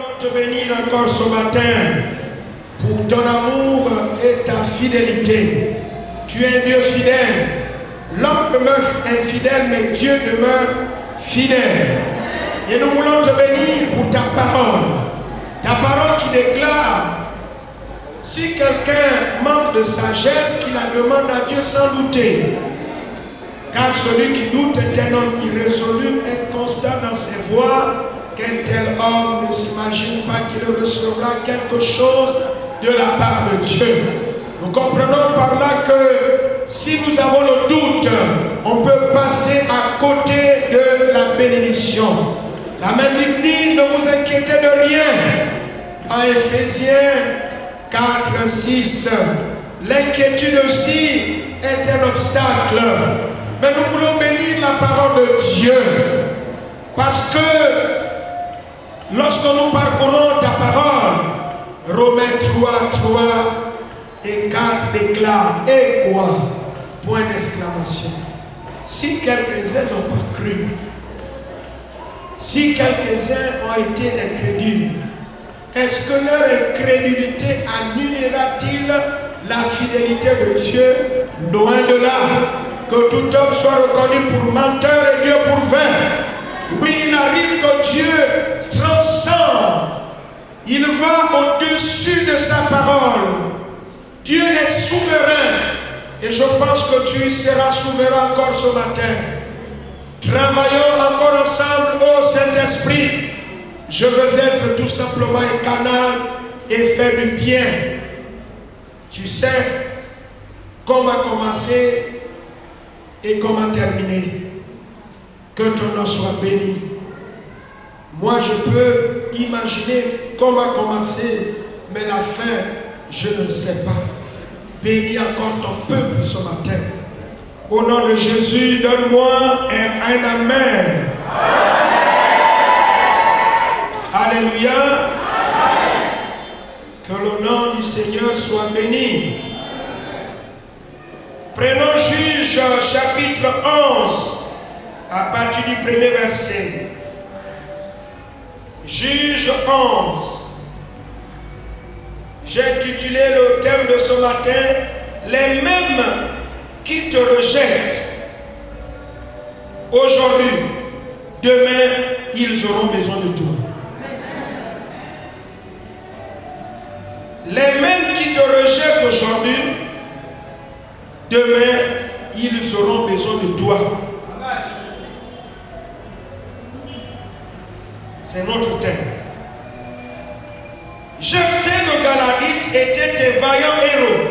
voulons te bénir encore ce matin pour ton amour et ta fidélité. Tu es un Dieu fidèle. L'homme demeure infidèle, mais Dieu demeure fidèle. Et nous voulons te bénir pour ta parole. Ta parole qui déclare, si quelqu'un manque de sagesse, qu'il la demande à Dieu sans douter. Car celui qui doute est un homme irrésolu et constant dans ses voies, qu'un tel homme ne s'imagine pas qu'il recevra quelque chose de la part de Dieu. Nous comprenons par là que si nous avons le doute, on peut passer à côté de la bénédiction. La même Bible dit, ne vous inquiétez de rien. Dans Éphésiens 4, 6, l'inquiétude aussi est un obstacle. Mais nous voulons bénir la parole de Dieu. Parce que lorsque nous parcourons ta parole, Romains 3, 3 et 4 déclarent, et quoi? Point d'exclamation. Si quelques-uns n'ont pas cru, si quelques-uns ont été incrédules, est-ce que leur incrédulité annulera-t-il la fidélité de Dieu? Loin de là. Que tout homme soit reconnu pour menteur et Dieu pour vain. Oui, il arrive que Dieu transcende. Il va au-dessus de sa parole. Dieu est souverain. Et je pense que tu seras souverain encore ce matin. Travaillons encore ensemble au Saint-Esprit. Je veux être tout simplement un canal et faire du bien. Tu sais comment commencer et comment terminer. Que ton nom soit béni. Moi, je peux imaginer comment commencer, mais la fin, je ne sais pas. Bénis encore ton peuple ce matin. Au nom de Jésus, donne-moi un Amen. Alléluia. Que le nom du Seigneur soit béni. Prenons Juge chapitre 11 à partir du premier verset. Juge 11. J'ai intitulé le thème de ce matin, les mêmes qui te rejettent aujourd'hui, demain, ils auront besoin de toi. Les mêmes qui te rejettent aujourd'hui, demain, ils auront besoin de toi. C'est notre thème. Jephthé le Galadite était un vaillant héros.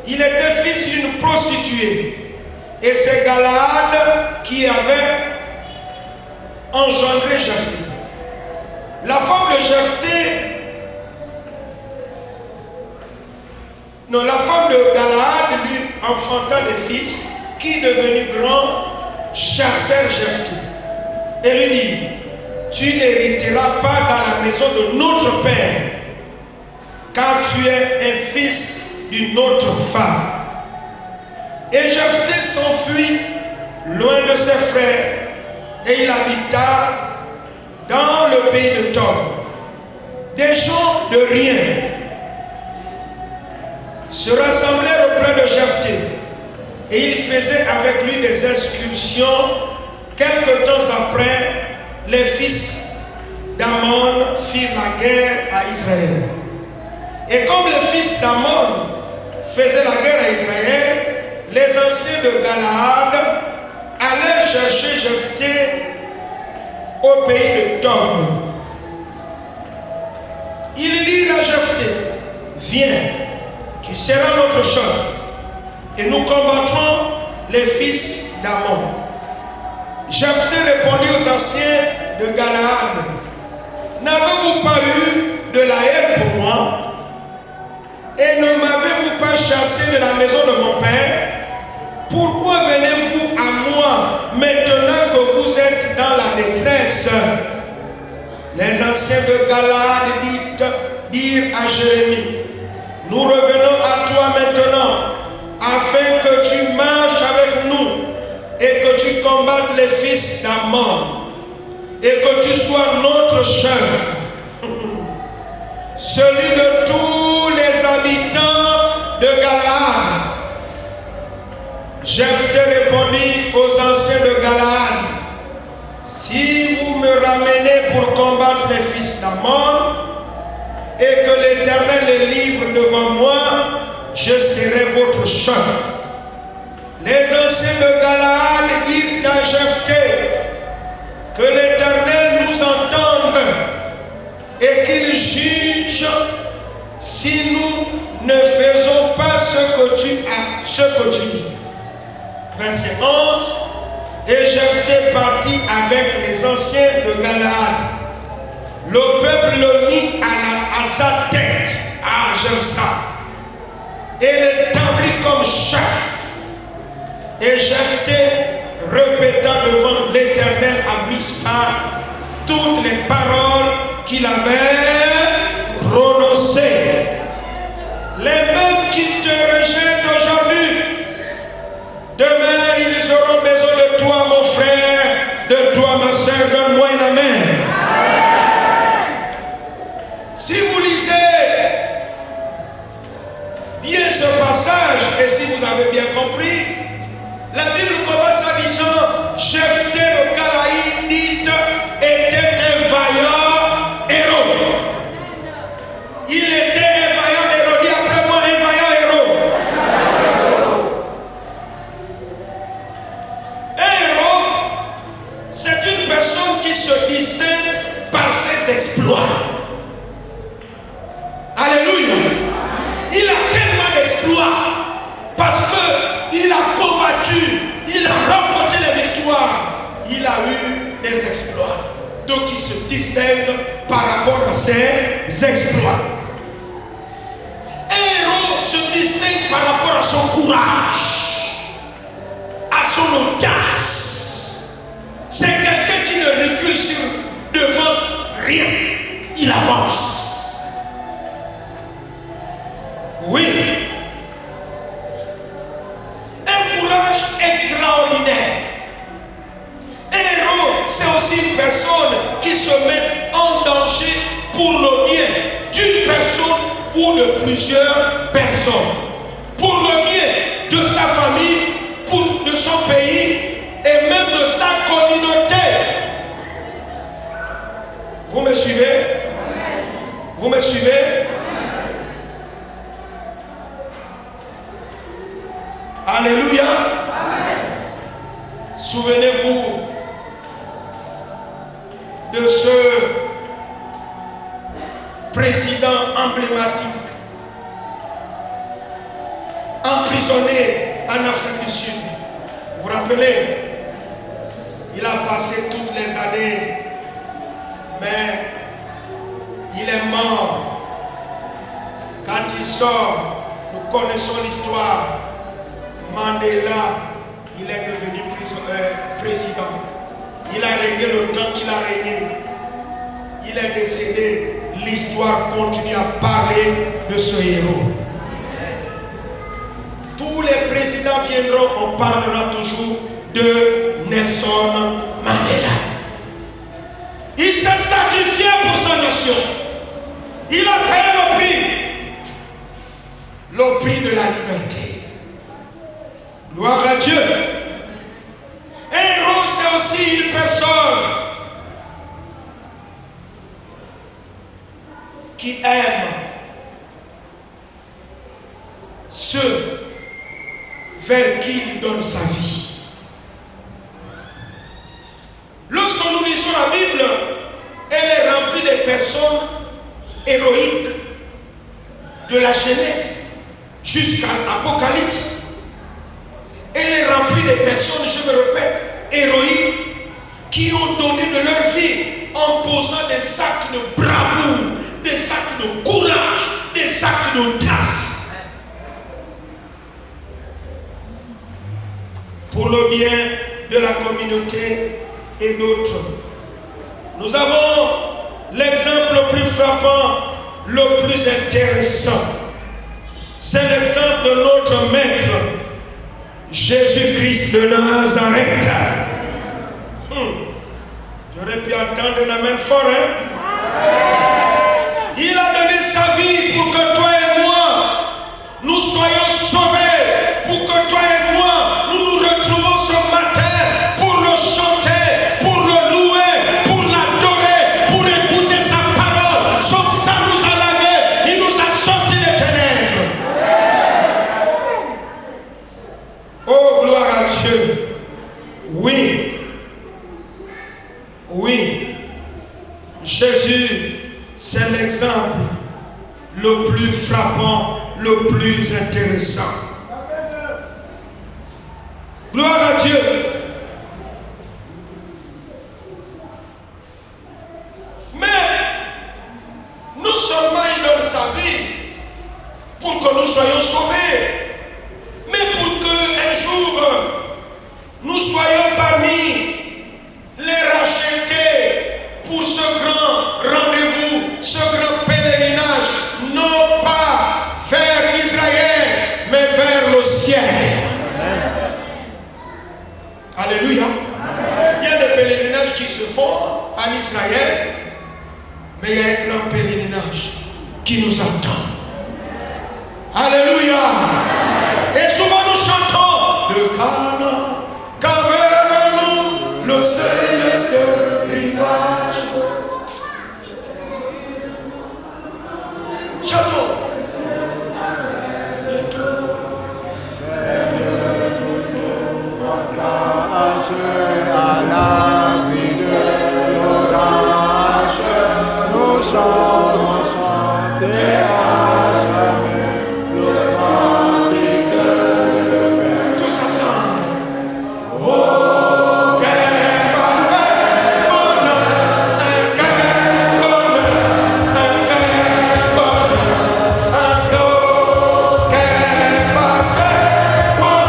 Il était fils d'une prostituée. Et c'est Galaad qui avait engendré Jephthé. La femme de Galaad lui enfanta des fils qui, devenus grands, chassèrent Jephthé. Et lui dit, tu n'hériteras pas dans la maison de notre père, car tu es un fils d'une autre femme. Et Jephthé s'enfuit loin de ses frères, et il habita dans le pays de Tob. Des gens de rien se rassemblèrent auprès de Jephthé, et il faisait avec lui des excursions. Quelque temps après, les fils d'Ammon firent la guerre à Israël. Et comme les fils d'Ammon faisaient la guerre à Israël, les anciens de Galaad allèrent chercher Jephthé au pays de Tob. Ils dirent à Jephthé, viens, tu seras notre chef, et nous combattrons les fils d'Ammon. Jephthé répondit aux anciens de Galaad, n'avez-vous pas eu de la haine pour moi? Et ne m'avez-vous pas chassé de la maison de mon père? Pourquoi venez-vous à moi maintenant que vous êtes dans la détresse? Les anciens de Galaad dirent à Jérémie, nous revenons à toi maintenant, afin que tu marches avec nous et que tu combattes les fils d'Ammon et que tu sois notre chef. celui de tous les habitants de Galaad. Jephthé répondit aux anciens de Galaad, si vous me ramenez pour combattre les fils d'Ammon, et que l'Éternel les livre devant moi, je serai votre chef. Les anciens de Galaad dirent à Jephthé, que l'Éternel nous entende et qu'il juge si nous ne faisons pas ce que tu dis. Verset 11. Et Jephthé partit avec les anciens de Galaad. Le peuple le mit à sa tête. Ah, j'aime ça. Et l'établit comme chef. Et Jephthé répéta devant l'Éternel à Mispa toutes les paroles qu'il avait prononcées. Les mêmes qui te rejettent aujourd'hui, demain ils auront besoin de toi, mon frère, de toi, ma soeur. Donne-moi une amen. Si vous lisez bien ce passage, et si vous avez bien compris, la Bible commence en disant Jephthé le Galaadite était un vaillant héros. Il était un vaillant héros. Dis après moi, un vaillant héros. Un héros, c'est une personne qui se distingue par ses exploits. Alléluia. Il a tellement d'exploits parce qu'il a combattu, il a remporté les victoires, il a eu des exploits. Donc il se distingue par rapport à ses exploits. Un héros se distingue par rapport à son courage, à son audace. C'est quelqu'un qui ne recule devant rien, il avance. Oui. Un courage extraordinaire. Un héros, c'est aussi une personne qui se met en danger pour le bien d'une personne ou de plusieurs personnes. Pour le bien de sa famille, de son pays et même de sa communauté. Vous me suivez? Vous me suivez? Alléluia. Souvenez-vous de ce président emblématique emprisonné en Afrique du Sud. Vous vous rappelez? Il a passé toutes les années, mais il est mort. Quand il sort, nous connaissons l'histoire. Mandela, il est devenu président. Il a régné le temps qu'il a régné. Il est décédé. L'histoire continue à parler de ce héros. Tous les présidents viendront, on parlera toujours de Nelson Mandela. Il s'est sacrifié pour sa nation. Il a payé le prix de la liberté. Gloire à Dieu. Un héros, c'est aussi une personne qui aime ceux vers qui il donne sa vie. Lorsque nous lisons la Bible, elle est remplie de personnes héroïques de la Genèse jusqu'à l'Apocalypse. Elle est remplie de personnes, je me répète, héroïques, qui ont donné de leur vie en posant des actes de bravoure, des actes de courage, des actes d'audace. Pour le bien de la communauté et d'autres. Nous avons l'exemple le plus frappant, le plus intéressant. C'est l'exemple de notre maître, Jésus-Christ de Nazareth. J'aurais pu entendre la main fort, hein? Il a donné sa Jésus, c'est l'exemple le plus frappant, le plus intéressant. Gloire à Dieu. Mais non seulement il donne sa vie pour que nous soyons sauvés, mais pour qu'un jour nous soyons parmi les rachetés pour ce grand rendez-vous, ce grand pèlerinage, non pas vers Israël, mais vers le ciel. Alléluia. Il y a des pèlerinages qui se font en Israël, mais il y a un grand pèlerinage qui nous attend. Alléluia. Et souvent nous chantons le Cana, car vers nous le céleste rivage. Chantons. À la nuit de l'orage, nos chants vont chanter à jamais le cantique de paix. Tous ensemble. Oh, quel parfait bonheur, quel bonheur, quel bonheur, quel parfait bonheur,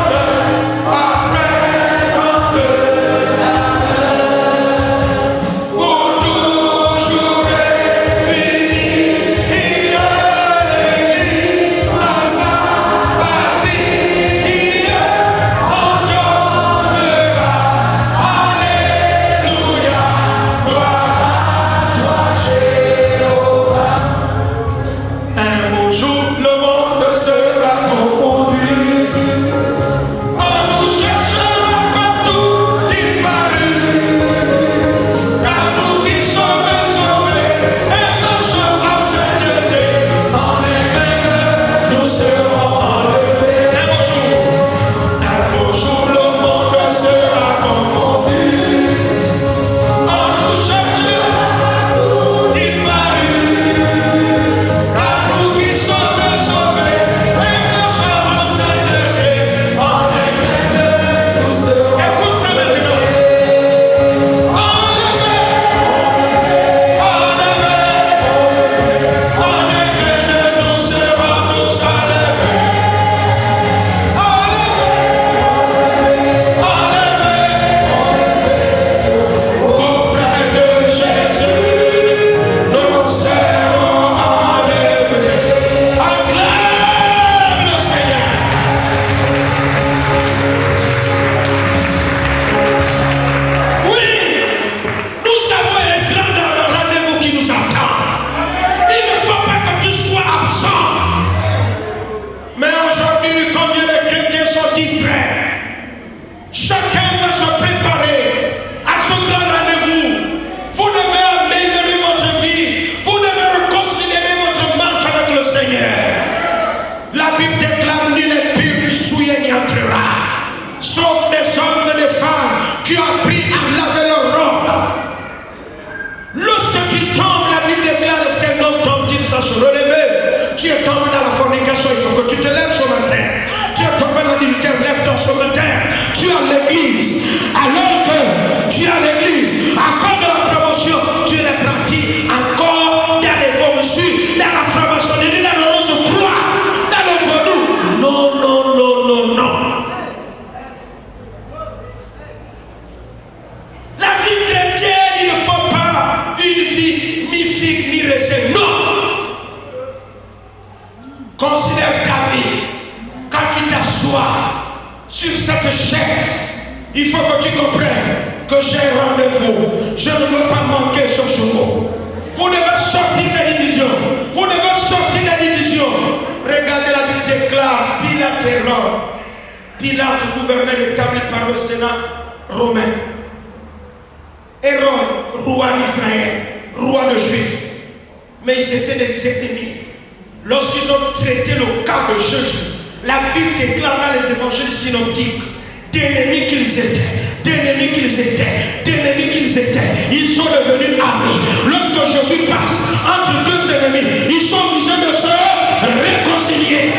après tant de la Bible déclare dans les évangiles synoptiques d'ennemis qu'ils étaient. d'ennemis qu'ils étaient, ils sont devenus amis. Lorsque Jésus passe entre deux ennemis, ils sont obligés de se réconcilier.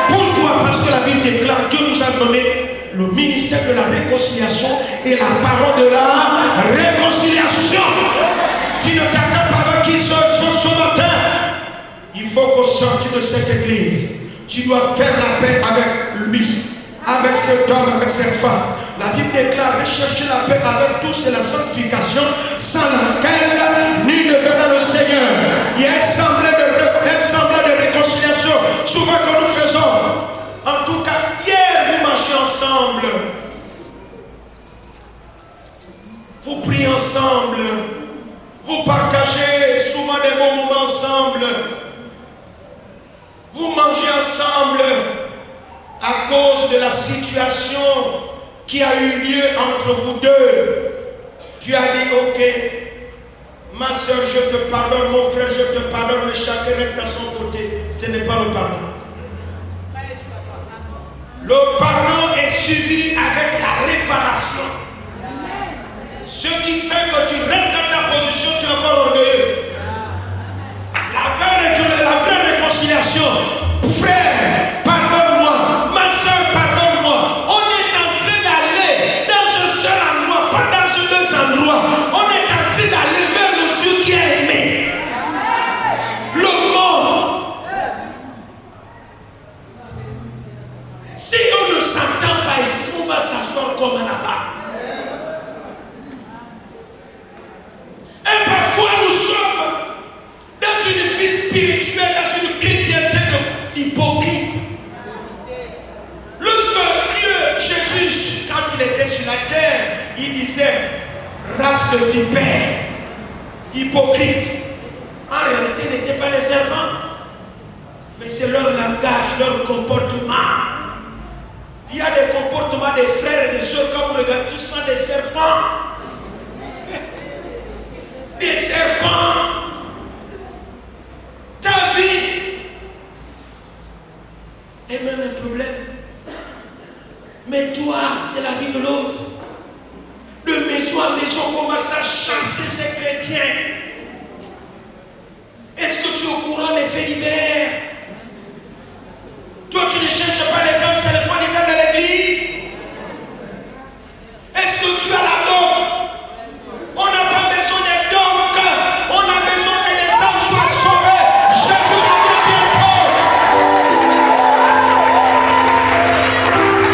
Pourquoi? Parce que la Bible déclare que Dieu nous a donné le ministère de la réconciliation et la parole de la réconciliation. Tu ne t'attends pas à qui ce matin. Il faut qu'au sortir de cette église, tu dois faire la paix avec lui, avec cet homme, avec cette femme. La Bible déclare rechercher la paix avec tous et la sanctification, sans laquelle nul ne verra le Seigneur. Il y a un semblant de réconciliation souvent que nous faisons. En tout cas, hier vous marchez ensemble, vous priez ensemble, vous partagez souvent des bons moments ensemble, vous mangez ensemble. À cause de la situation qui a eu lieu entre vous deux, tu as dit ok, ma soeur je te pardonne, mon frère je te pardonne, mais chacun reste à son côté. Ce n'est pas le pardon. Le pardon est suivi avec la réparation. Ce qui fait que tu restes dans ta position, tu es encore orgueilleux. La vraie réconciliation, frère, pardonne-moi, ma soeur, pardonne-moi. On est en train d'aller dans un seul endroit, pas dans deux endroits. On est en train d'aller vers le Dieu qui a aimé le monde. Si on ne s'entend pas ici, on va s'asseoir comme là-bas. Et parfois nous sommes dans une vie spirituelle, dans une chrétienté hypocrite. Lorsque Dieu, Jésus, quand il était sur la terre, il disait race de vipères, hypocrite. En réalité, ce n'étaient pas les serpents, mais c'est leur langage, leur comportement. Il y a des comportements des frères et des soeurs, quand vous regardez, tu sens des serpents. Des serpents. Ta vie est même un problème. Mais toi, c'est la vie de l'autre. De maison à maison, on commence à chasser ces chrétiens. Est-ce que tu es au courant des faits divers? Toi, tu ne cherches pas les hommes, c'est les faits divers de l'église. Est-ce que tu as la doc? On n'a pas besoin des docs. On a besoin que les hommes soient sauvés. Jésus revient bientôt.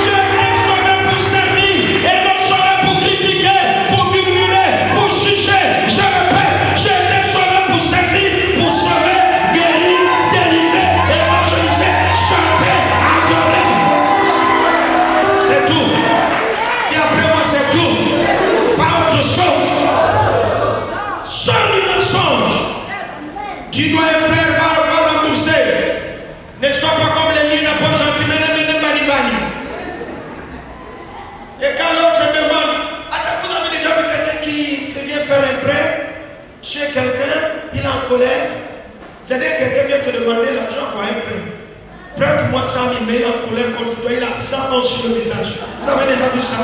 Je n'ai sauvé pour servir et non sauvé pour critiquer, pour murmurer, pour juger. Je répète, j'ai été sauvé pour servir, pour sauver, guérir, délivrer, évangéliser, chanter, adorer. C'est tout. Et après moi, c'est tout. Pas autre chose. Seul du mensonge. Tu dois, un frère, va rembourser. Ne sois pas comme les miens, pas gentil, mais les miens, bani bani. Et quand l'autre demande, attends, vous avez déjà vu quelqu'un qui vient faire un prêt chez quelqu'un, il est en colère. C'est-à-dire quelqu'un vient te demander l'argent pour un prêt. Prête-moi 100 000, mais il est en colère contre toi, il a 100 ans sur le visage. Vous avez déjà vu ça?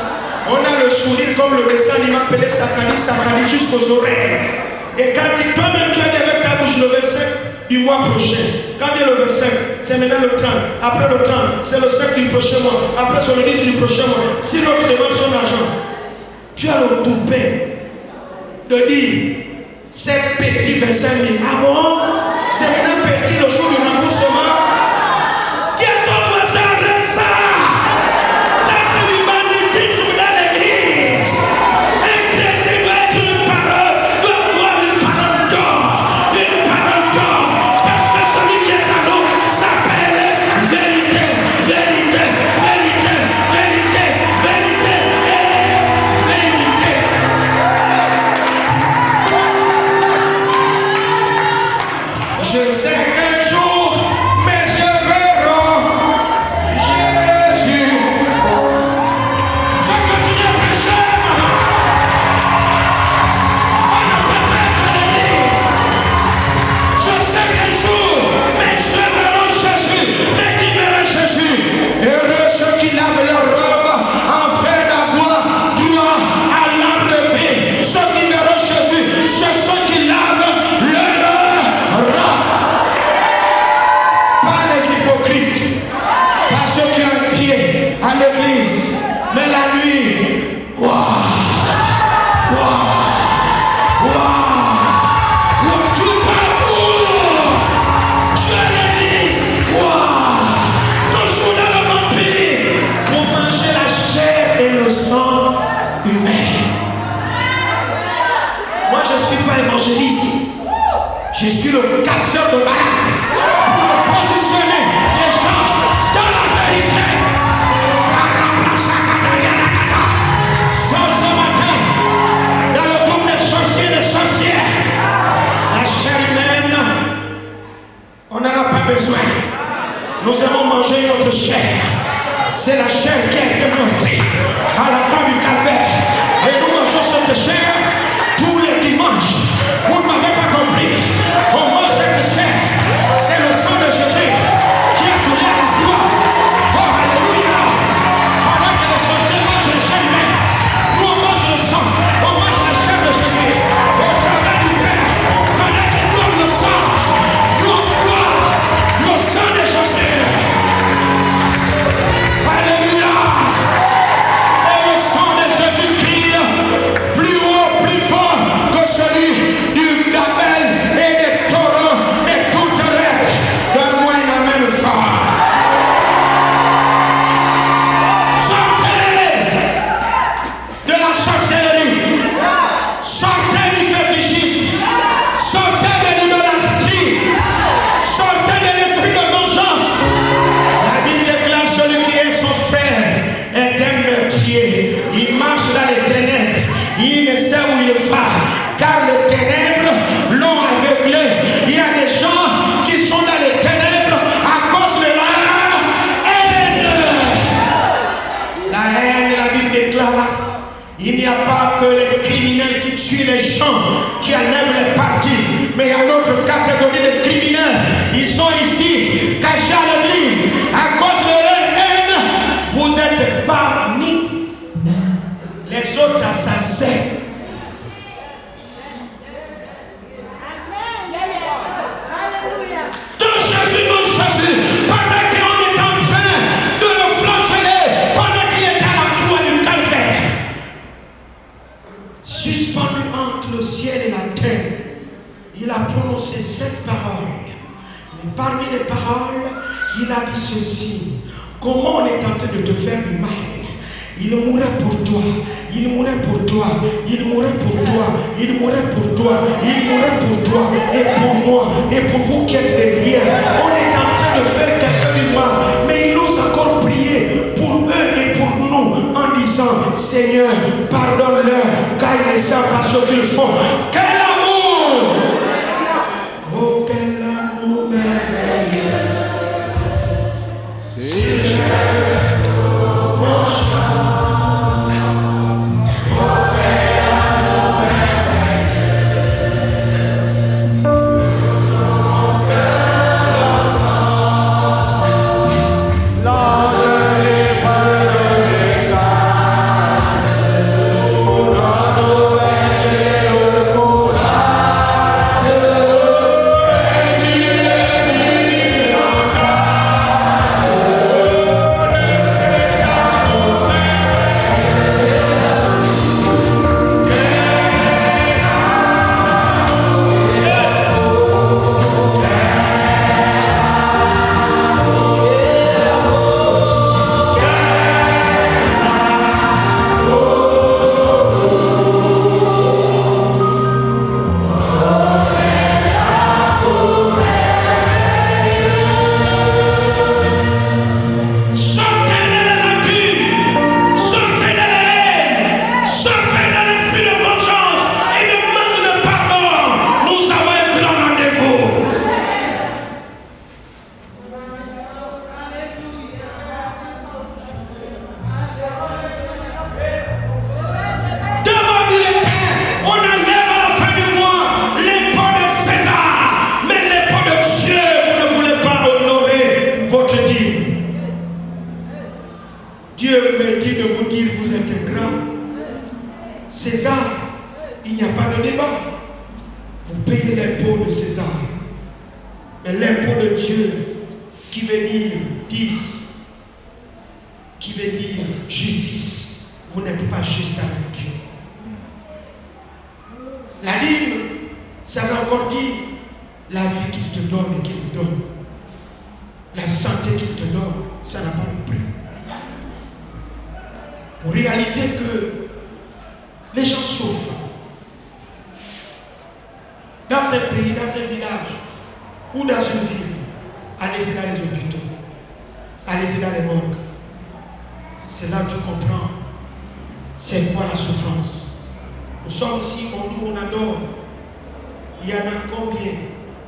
On a le sourire comme le dessin animé appelé Sakali jusqu'aux oreilles. Et quand toi-même tu es avec ta bouche le 25 du mois prochain, quand vient le 25, c'est maintenant le 30. Après le 30, c'est le 5 du prochain mois. Après c'est le 10 du prochain mois. Si l'autre demande son argent, tu as le toupet de dire c'est petit 25 000. Ah bon? C'est maintenant petit le jour du remboursement. Qui est ton voisin? Arrête ça! Ça c'est l'humanisme dans l'église. Un chrétien doit être une parole, doit avoir une parole d'or. Une parole d'or. Parce que celui qui est à nous s'appelle vérité, vérité, vérité, vérité, vérité et vérité. Je sais qu'un jour mes yeux verront Jésus. Je continue à prêcher. On ne peut pas être à l'église. Je sais qu'un jour mes yeux verront Jésus. Mais qui verra Jésus? Heureux ceux qui lavent leur robe afin d'avoir Je suis le casseur de malades pour positionner les gens dans la vérité. Ce matin, dans le groupe des sorciers et des sorcières, la chair humaine, on n'en a pas besoin. Nous avons mangé notre chair. C'est la chair qui a été meurtrie à la croix du calvaire. Et nous mangeons cette chair tous les dimanches. Vous ne m'avez pas compris. On mange cette chair. C'est le sang de Jésus qui a coulé à la croix. Oh, alléluia. Pendant que les sorciers mangent la chair humaine, nous on mange le sang. On mange la chair de Jésus. Au travers du Père, pendant qu'ils boivent le sang, nous on boit le sang de Jésus. Alléluia. Et le sang de Jésus crie plus haut, plus fort que celui d'Abel et des torrents et toute règle. Donne-moi une amen fort. Sortez de la sorcellerie. Sortez du fétichisme. Sortez de l'idolâtrie. Sortez de l'esprit de vengeance. La Bible déclare celui qui est son frère est un meurtrier. Il marche dans les ténèbres. Il ne sait où il va. Car les ténèbres l'ont aveuglé. Il y a des gens qui sont dans les ténèbres à cause de la haine. La haine, la Bible déclare, il n'y a pas que les criminels qui tuent les gens, qui enlèvent les partis, mais il y a une autre catégorie de criminels. Ils sont ici, cachés à l'église. À cause de leur haine, vous êtes parmi les autres assassins. Dans Jésus, mon Jésus, pendant qu'on est en train de le flageller, pendant qu'il est à la croix du calvaire, suspendu entre le ciel et la terre, il a prononcé cette parole. Mais parmi les paroles, il a dit ceci: comment on est tenté de te faire du mal, il mourrait pour toi. Il mourrait pour toi, il mourrait pour toi, il mourrait pour toi, il mourrait pour toi et pour moi et pour vous qui êtes derrière. On est en train de faire quelque chose du mal, mais il nous a encore prié pour eux et pour nous en disant: Seigneur, pardonne-leur car ils ne savent pas ce qu'ils font. Quel amour! Oh, quel amour merveilleux! Si Dieu me dit de vous dire, vous êtes grand. César, il n'y a pas de débat. Vous payez l'impôt de César. Mais l'impôt de Dieu, qui veut dire 10, qui veut dire justice, vous n'êtes pas juste avec Dieu. La Bible, ça veut encore dire la vie qu'il te donne et qu'il me donne. La santé qu'il te donne, ça n'a pas de prix. Pour réaliser que les gens souffrent. Dans un pays, dans un village, ou dans une ville, allez-y dans les hôpitaux, allez-y dans les morgues. C'est là que tu comprends c'est quoi la souffrance. Nous sommes ici, on adore. Il y en a combien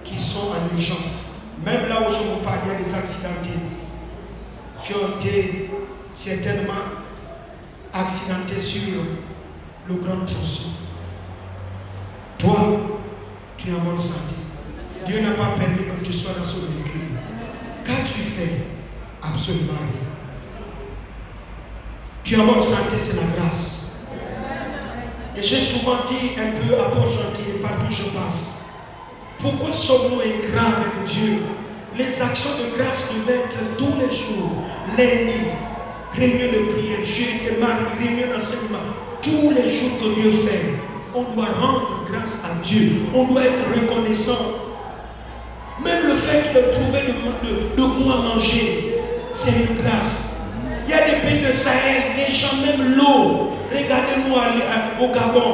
qui sont en urgence? Même là où je vous parle, il y a des accidentés qui ont été certainement accidentés sur le grand tronçon. Toi, tu es en bonne santé. Dieu n'a pas permis que tu sois dans ce véhicule. Qu'as-tu fait? Absolument rien. Tu es en bonne santé, c'est la grâce. Et j'ai souvent dit un peu à Port-Gentil et partout où je passe, pourquoi sommes-nous ingrats avec Dieu? Les actions de grâce devaient être tous les jours, lundi, réunion de prière, jeudi et mardi, réunion d'enseignement. Tous les jours que Dieu fait, on doit rendre grâce à Dieu. On doit être reconnaissant. Même le fait de trouver de quoi manger, c'est une grâce. Il y a des pays de Sahel, les gens, même l'eau. Regardez-nous au Gabon.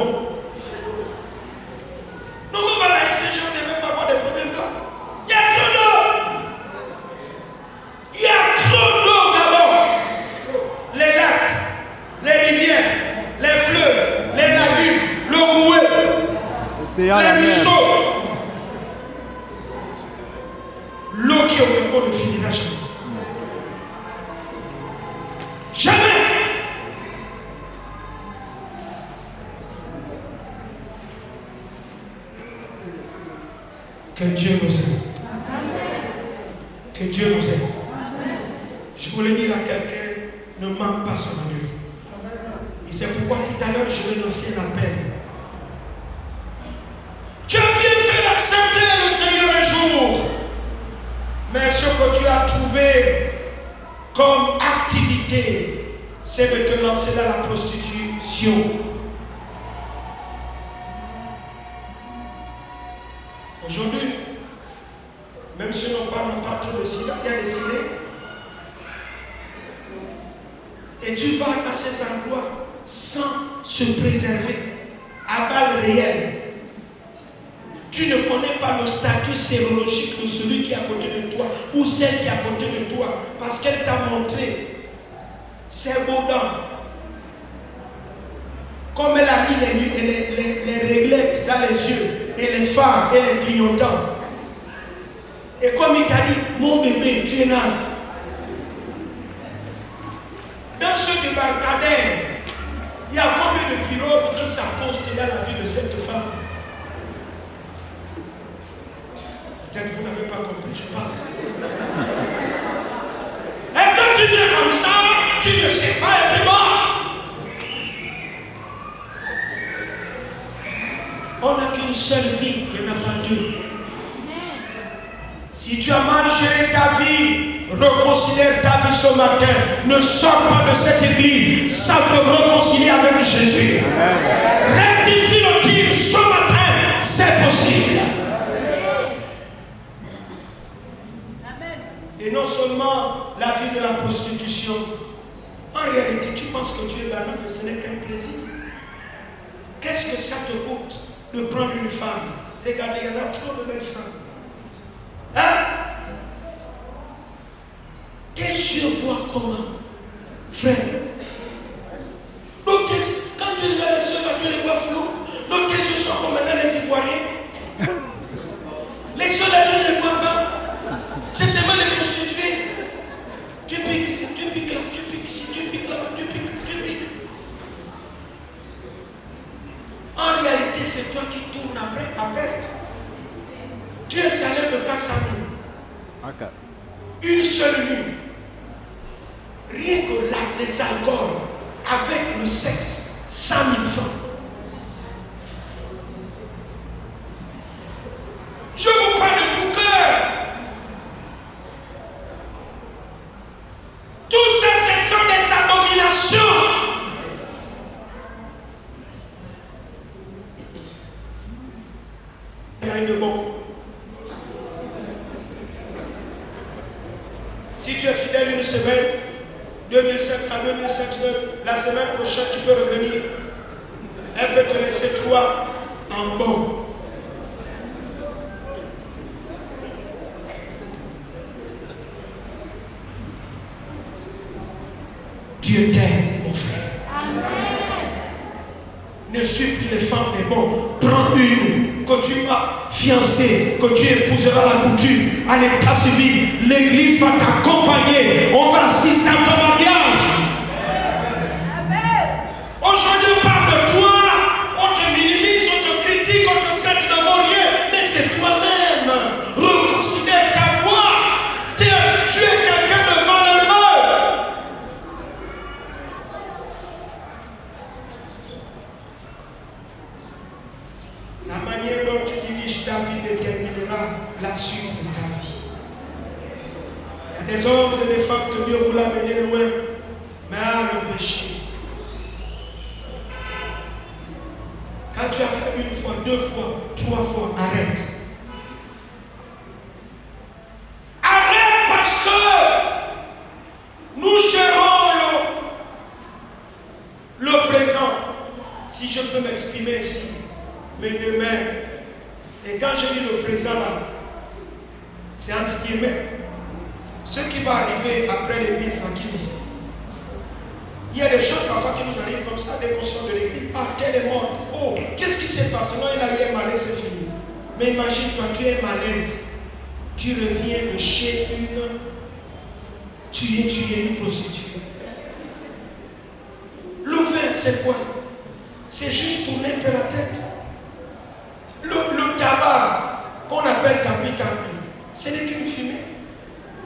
Non, mais voilà, ces gens ne devaient pas avoir de problème d'eau. Il y a trop d'eau. Il y a trop d'eau au Gabon. Les lacs, les rivières, les fleuves, les lagunes, le bouet, les ruisseaux. L'eau qui est au Gabon ne finira jamais. Jamais. Que Dieu nous aide. Que Dieu nous aide. Je voulais dire à quelqu'un, ne manque pas son rendez-vous. Et c'est pourquoi tout à l'heure, je vais lancer un appel. Tu as bien fait d'accepter le Seigneur un jour. Mais ce que tu as trouvé comme activité, c'est de te lancer dans la prostitution. Aujourd'hui, même si on parle pas trop de sida, il y a des sidés. Et tu vas à ces endroits sans se préserver, à balles réelles. Tu ne connais pas le statut sérologique de celui qui est à côté de toi ou celle qui est à côté de toi parce qu'elle t'a montré ses beaux dents. Comme elle a mis les réglettes dans les yeux et les phares et les clignotants. Et comme il t'a dit, mon bébé, tu es naze. Dans ce débarcadère, il y a combien de pirogues qui s'appostent dans la vie de cette femme? Peut-être vous n'avez pas compris, je passe. Et quand tu viens comme ça, tu ne sais pas et puis bon. On n'a qu'une seule vie, il n'y en a pas deux. Si tu as mal géré ta vie, reconsidère ta vie ce matin. Ne sors pas de cette église sans te réconcilier avec Jésus. Rectifie le tir ce matin, c'est possible. Et non seulement la vie de la prostitution, en réalité, tu penses que tu es là, mais ce n'est qu'un plaisir. Qu'est-ce que ça te coûte de prendre une femme? Regardez, il y en a trop de belles femmes. Hein? Tes yeux voient comment? Frère. Donc, quand tu regardes les yeux, tu les vois flous. Donc, tes yeux sont comme maintenant les Ivoiriens. Les yeux là, tu ne les vois pas. C'est seulement les prostituées. Tu piques ici, tu piques là, tu piques ici, tu piques là, tu piques. En réalité, c'est toi qui tournes après à perte. Tu es salaire de 400 000. Okay. Une seule nuit. Rien que là, les alcools, avec le sexe, 100 000 francs. Je vous parle de tout cœur. Tout ça, ce sont des abominations. Il y a rien de bon. Si tu es fidèle une semaine, 2500, 2500, la semaine prochaine, tu peux revenir. Elle peut te laisser toi en bon. Dieu t'aime, mon frère. Ne suis plus les femmes, mais bon, prends une, que tu vas fiancer, que tu épouseras la coutume à l'état civil. L'église va t'accompagner. On va assister à ton mariage. Aujourd'hui, on parle de toi. On te minimise, on te critique, on te traite de vaurien. Mais c'est toi-même. Reconsidère ta voix. Tu es quelqu'un de valeureux. La manière dont tu diriges ta vie déterminera la suite de ta vie. Il y a des hommes et des femmes que Dieu voulait amener loin, mais à le péché. Quand tu as fait une fois, deux fois, trois fois, arrête. Arrête parce que nous gérons le présent. Si je peux m'exprimer ici. Mais demain, et quand je dis le présent là, c'est entre guillemets. Ce qui va arriver après l'église en Kimsi. Il y a des choses parfois qui nous arrivent comme ça dès qu'on sort de l'église. Ah, tel est mort. Oh, qu'est-ce qui s'est passé? Non, il a eu un malaise, c'est fini. Mais imagine-toi, tu es malaise. Tu reviens de chez tu es une prostituée. Le vin, c'est quoi? C'est juste tourner un peu la tête. Le tabac qu'on appelle tapi-tapi, ce n'est qu'une fumée.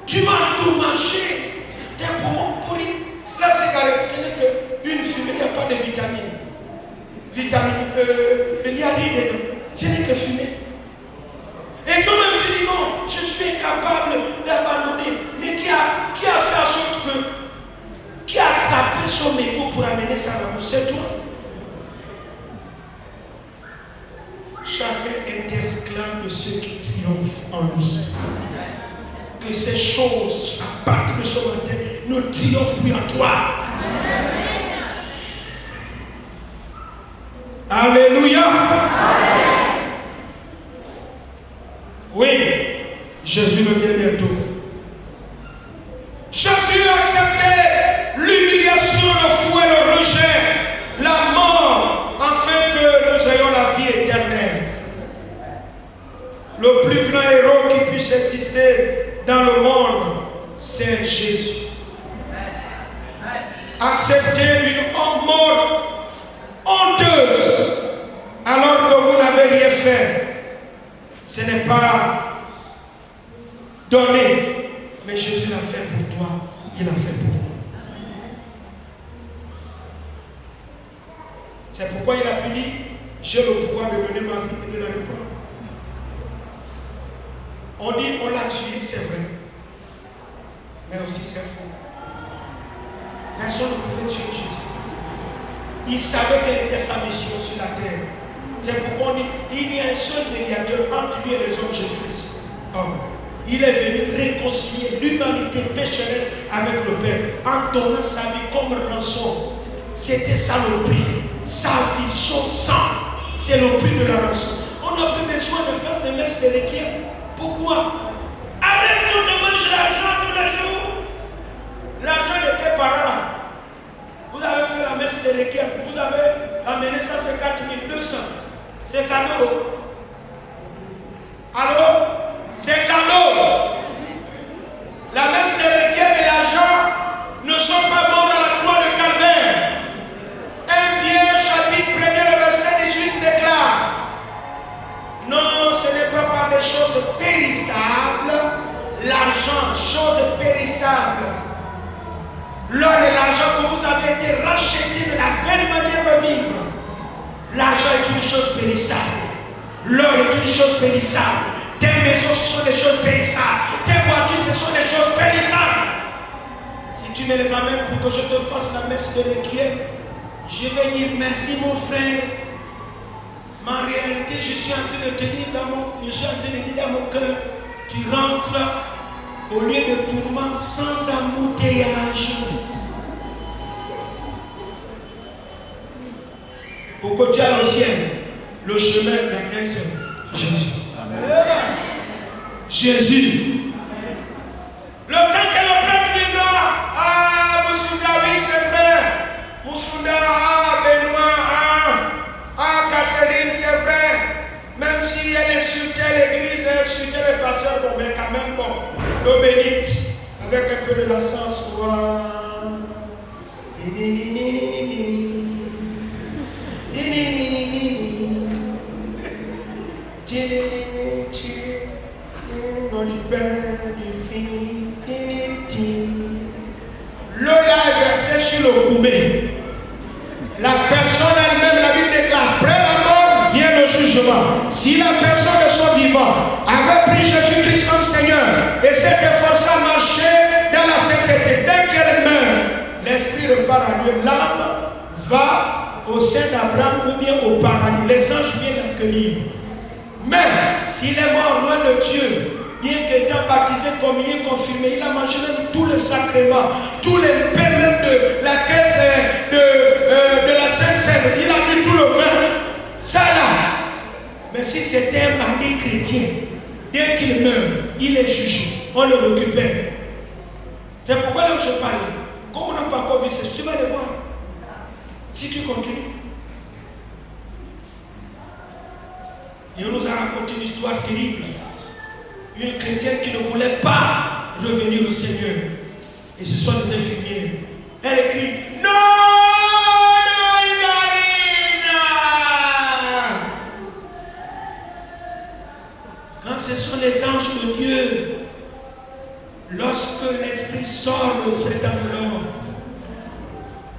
Tu vas endommager tes poumons pourris. La cigarette, ce n'est qu'une fumée, il n'y a pas de vitamine. Il n'y a rien dedans. Ce n'est que fumée. Et toi-même tu dis non, je suis incapable d'abandonner. Mais qui a fait en sorte que, qui a attrapé son égo pour amener ça dans nous? C'est toi. Chacun est esclave de ceux qui triomphent en lui. Que ces choses, à partir de ce matin, ne triomphent plus en toi. Alléluia. Oui, Jésus revient bientôt. Jésus a accepté l'humiliation, le fouet, le rejet, la mort, afin que nous ayons la vie éternelle. Le plus grand héros qui puisse exister dans le monde, c'est Jésus. Accepter une mort honteuse alors que vous n'avez rien fait. Ce n'est pas donné, mais Jésus l'a fait pour toi, il l'a fait pour moi. C'est pourquoi il a pu dire, j'ai le pouvoir de donner ma vie et de la reprendre. On dit, on l'a tué, c'est vrai. Mais aussi c'est faux. Personne ne pouvait tuer Jésus. Il savait quelle était sa mission sur la terre. C'est pourquoi on dit, il y a un seul médiateur entre lui et les hommes, Jésus-Christ. Il est venu réconcilier l'humanité pécheresse avec le Père en donnant sa vie comme rançon. C'était ça le prix. Sa vie, son sang, c'est le prix de la rançon. On n'a plus besoin de faire des messes de requiem. Pourquoi? Arrête de manger l'argent tous les jours. L'argent de tes parents là. Vous avez fait la messe de requiem. Vous avez amené ça, c'est 4200. C'est cadeau. Alors, c'est cadeau. La messe de requiem et l'argent ne sont pas morts dans la croix de Calvaire. 1 Pierre chapitre 1er, le verset 18 déclare: non, ce n'est pas par des choses périssables, l'argent, choses périssables. L'or et l'argent que vous avez été rachetés de la vaine manière de vivre. L'argent est une chose périssable. L'or est une chose périssable. Tes maisons, ce sont des choses périssables. Tes voitures, ce sont des choses périssables. Si tu me les amènes pour que je te fasse la messe de requiem, je vais dire merci mon frère. Mais en réalité, je suis en train de te dire dans mon cœur, tu rentres au lieu de tourment sans embouteillage. Pour que tu ailles au ciel, le chemin est qu'un seul, Jésus. Amen. Jésus. Le temps que le prêtre viendra, ah, monsieur David, c'est vrai. l'eau bénite, avec un peu de l'encens. Nom du Père, du Fils, l'eau là est versée sur le coubé. La personne elle-même, la Bible déclare, après la mort vient le jugement. Si la personne de son vivant avait pris Jésus-Christ comme Seigneur et s'est efforcé à marcher dans la sainteté, dès qu'elle meurt, l'esprit repart à Dieu. L'âme va au sein d'Abraham ou bien au paradis. Les anges viennent l'accueillir. Mais s'il est mort loin de Dieu, bien qu'étant baptisé, communié, confirmé, il a mangé même tous les sacrements, tous les pains même de la caisse de la Sainte Seine, il a bu tout le vin, ça là. Mais si c'était un mari chrétien, dès qu'il meurt, il est jugé, on le récupère. C'est pourquoi là où je parle, comme on n'a pas encore vu ça, tu vas le voir. Si tu continues. Et on nous a raconté une histoire terrible. Une chrétienne qui ne voulait pas revenir au Seigneur. Et ce sont des infirmières. Elle écrit non, non, Ivanina. Quand ce sont les anges de Dieu, lorsque l'Esprit sort de cet homme,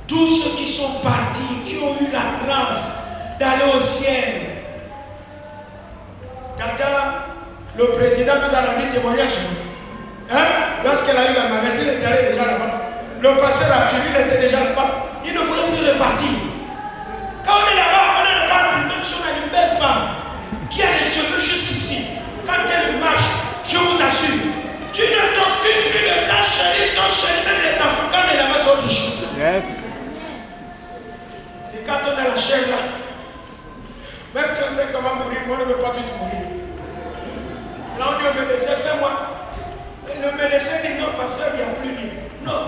tous ceux qui sont partis, qui ont eu la grâce d'aller au ciel, Tata, le président nous a rendu témoignage. Hein? Lorsqu'elle a eu la maladie, il était allé déjà là-bas. Le pasteur Abdul, il était déjà là-bas. Il ne voulait plus repartir. Quand on est là-bas, on est là-bas, même si on a une belle femme qui a les cheveux jusqu'ici. Quand elle marche, je vous assure, tu ne t'occupes plus de ta chérie, même les enfants, quand on est là-bas, c'est autre chose. Yes. C'est quand on a la chair là. Même si on sait comment mourir, on ne veut pas vite mourir. Là, on dit au médecin, fais-moi. Le médecin dit non, pasteur, il n'y a plus libre. Non,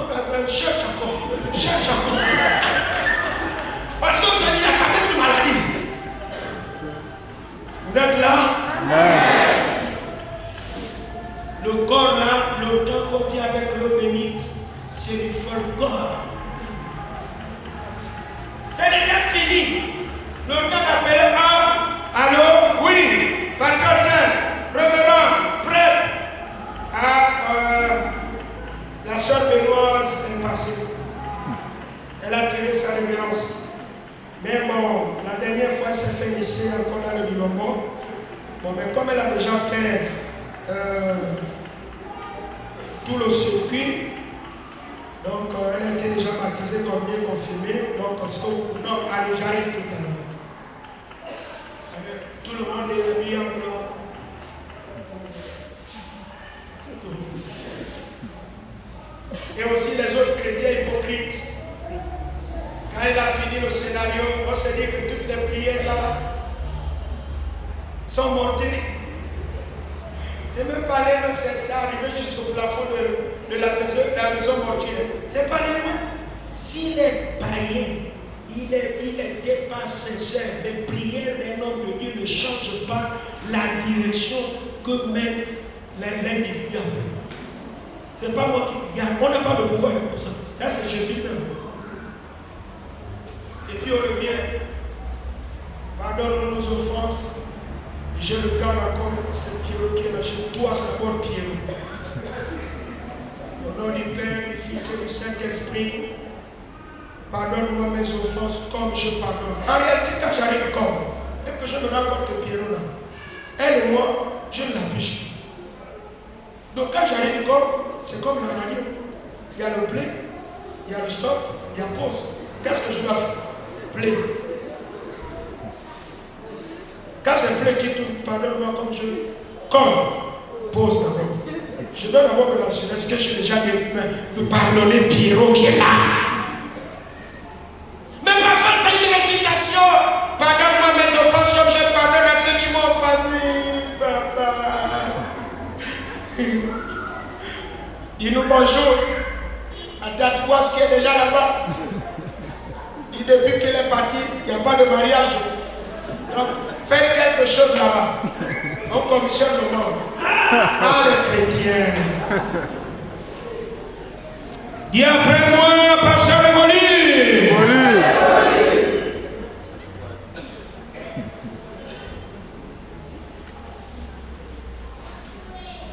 cherche encore. Cherche encore. Parce qu'on s'est dit, il y a quand même une maladie. Vous êtes là? Amen. Le corps là, le temps qu'on vit avec l'eau bénite, c'est du folklore. C'est déjà fini. Le temps d'appeler un. Allô? Oui. Pasteur tel. Révérend. Prêtre. La soeur Benoîse est passée. Elle a tiré sa révérence. Mais bon, la dernière fois, elle s'est fait initier encore dans le Bilombo. Bon, mais comme elle a déjà fait tout le circuit, donc elle a été déjà baptisée comme bien confirmée. Donc, non, allez, j'arrive tout à l'heure. Tout le monde est habillé en blanc. Et aussi les autres chrétiens hypocrites. Quand il a fini le scénario, on s'est dit que toutes les prières là sont montées. C'est même pas les loin, c'est arrivé jusqu'au plafond de la maison mortuaire. C'est pas les loin. S'il est païen, il n'était pas sincère. Les prières d'un homme de Dieu ne changent pas la direction que mène l'individu. C'est pas moi qui. On n'a pas de pouvoir pour ça. Ça, c'est Jésus même. Et puis on revient. Pardonne-nous nos offenses. Je le garde encore, ce Pierrot qui est là. Je dois d'abord Pierrot. Au nom du Père, du Fils et du Saint-Esprit, pardonne-moi mes offenses comme je pardonne. En réalité, quand j'arrive comme, même que je me rends compte de Pierrot là, elle et moi, je ne l'appuie pas. Donc quand j'arrive comme, c'est comme dans la radio. Il y a le play, il y a le stop, il y a pause. Qu'est-ce que je dois faire? Play. Quand c'est play qui tourne, pardonne-moi comme je. Comme, pause d'abord. Je dois d'abord me rassurer. Est-ce que j'ai déjà de pardonner Pierrot qui est là? Mais parfois c'est une hésitation. Pardonne-moi mes offenses comme je pardonne à ceux qui m'ont offensé. Papa. Dis-nous bonjour à Tatouas qui est déjà là-bas. Et depuis qu'il est parti, il n'y a pas de mariage. Donc, faites quelque chose là-bas. On commissionne le monde. Dans les chrétien. Dis après moi, pasteur Révolu.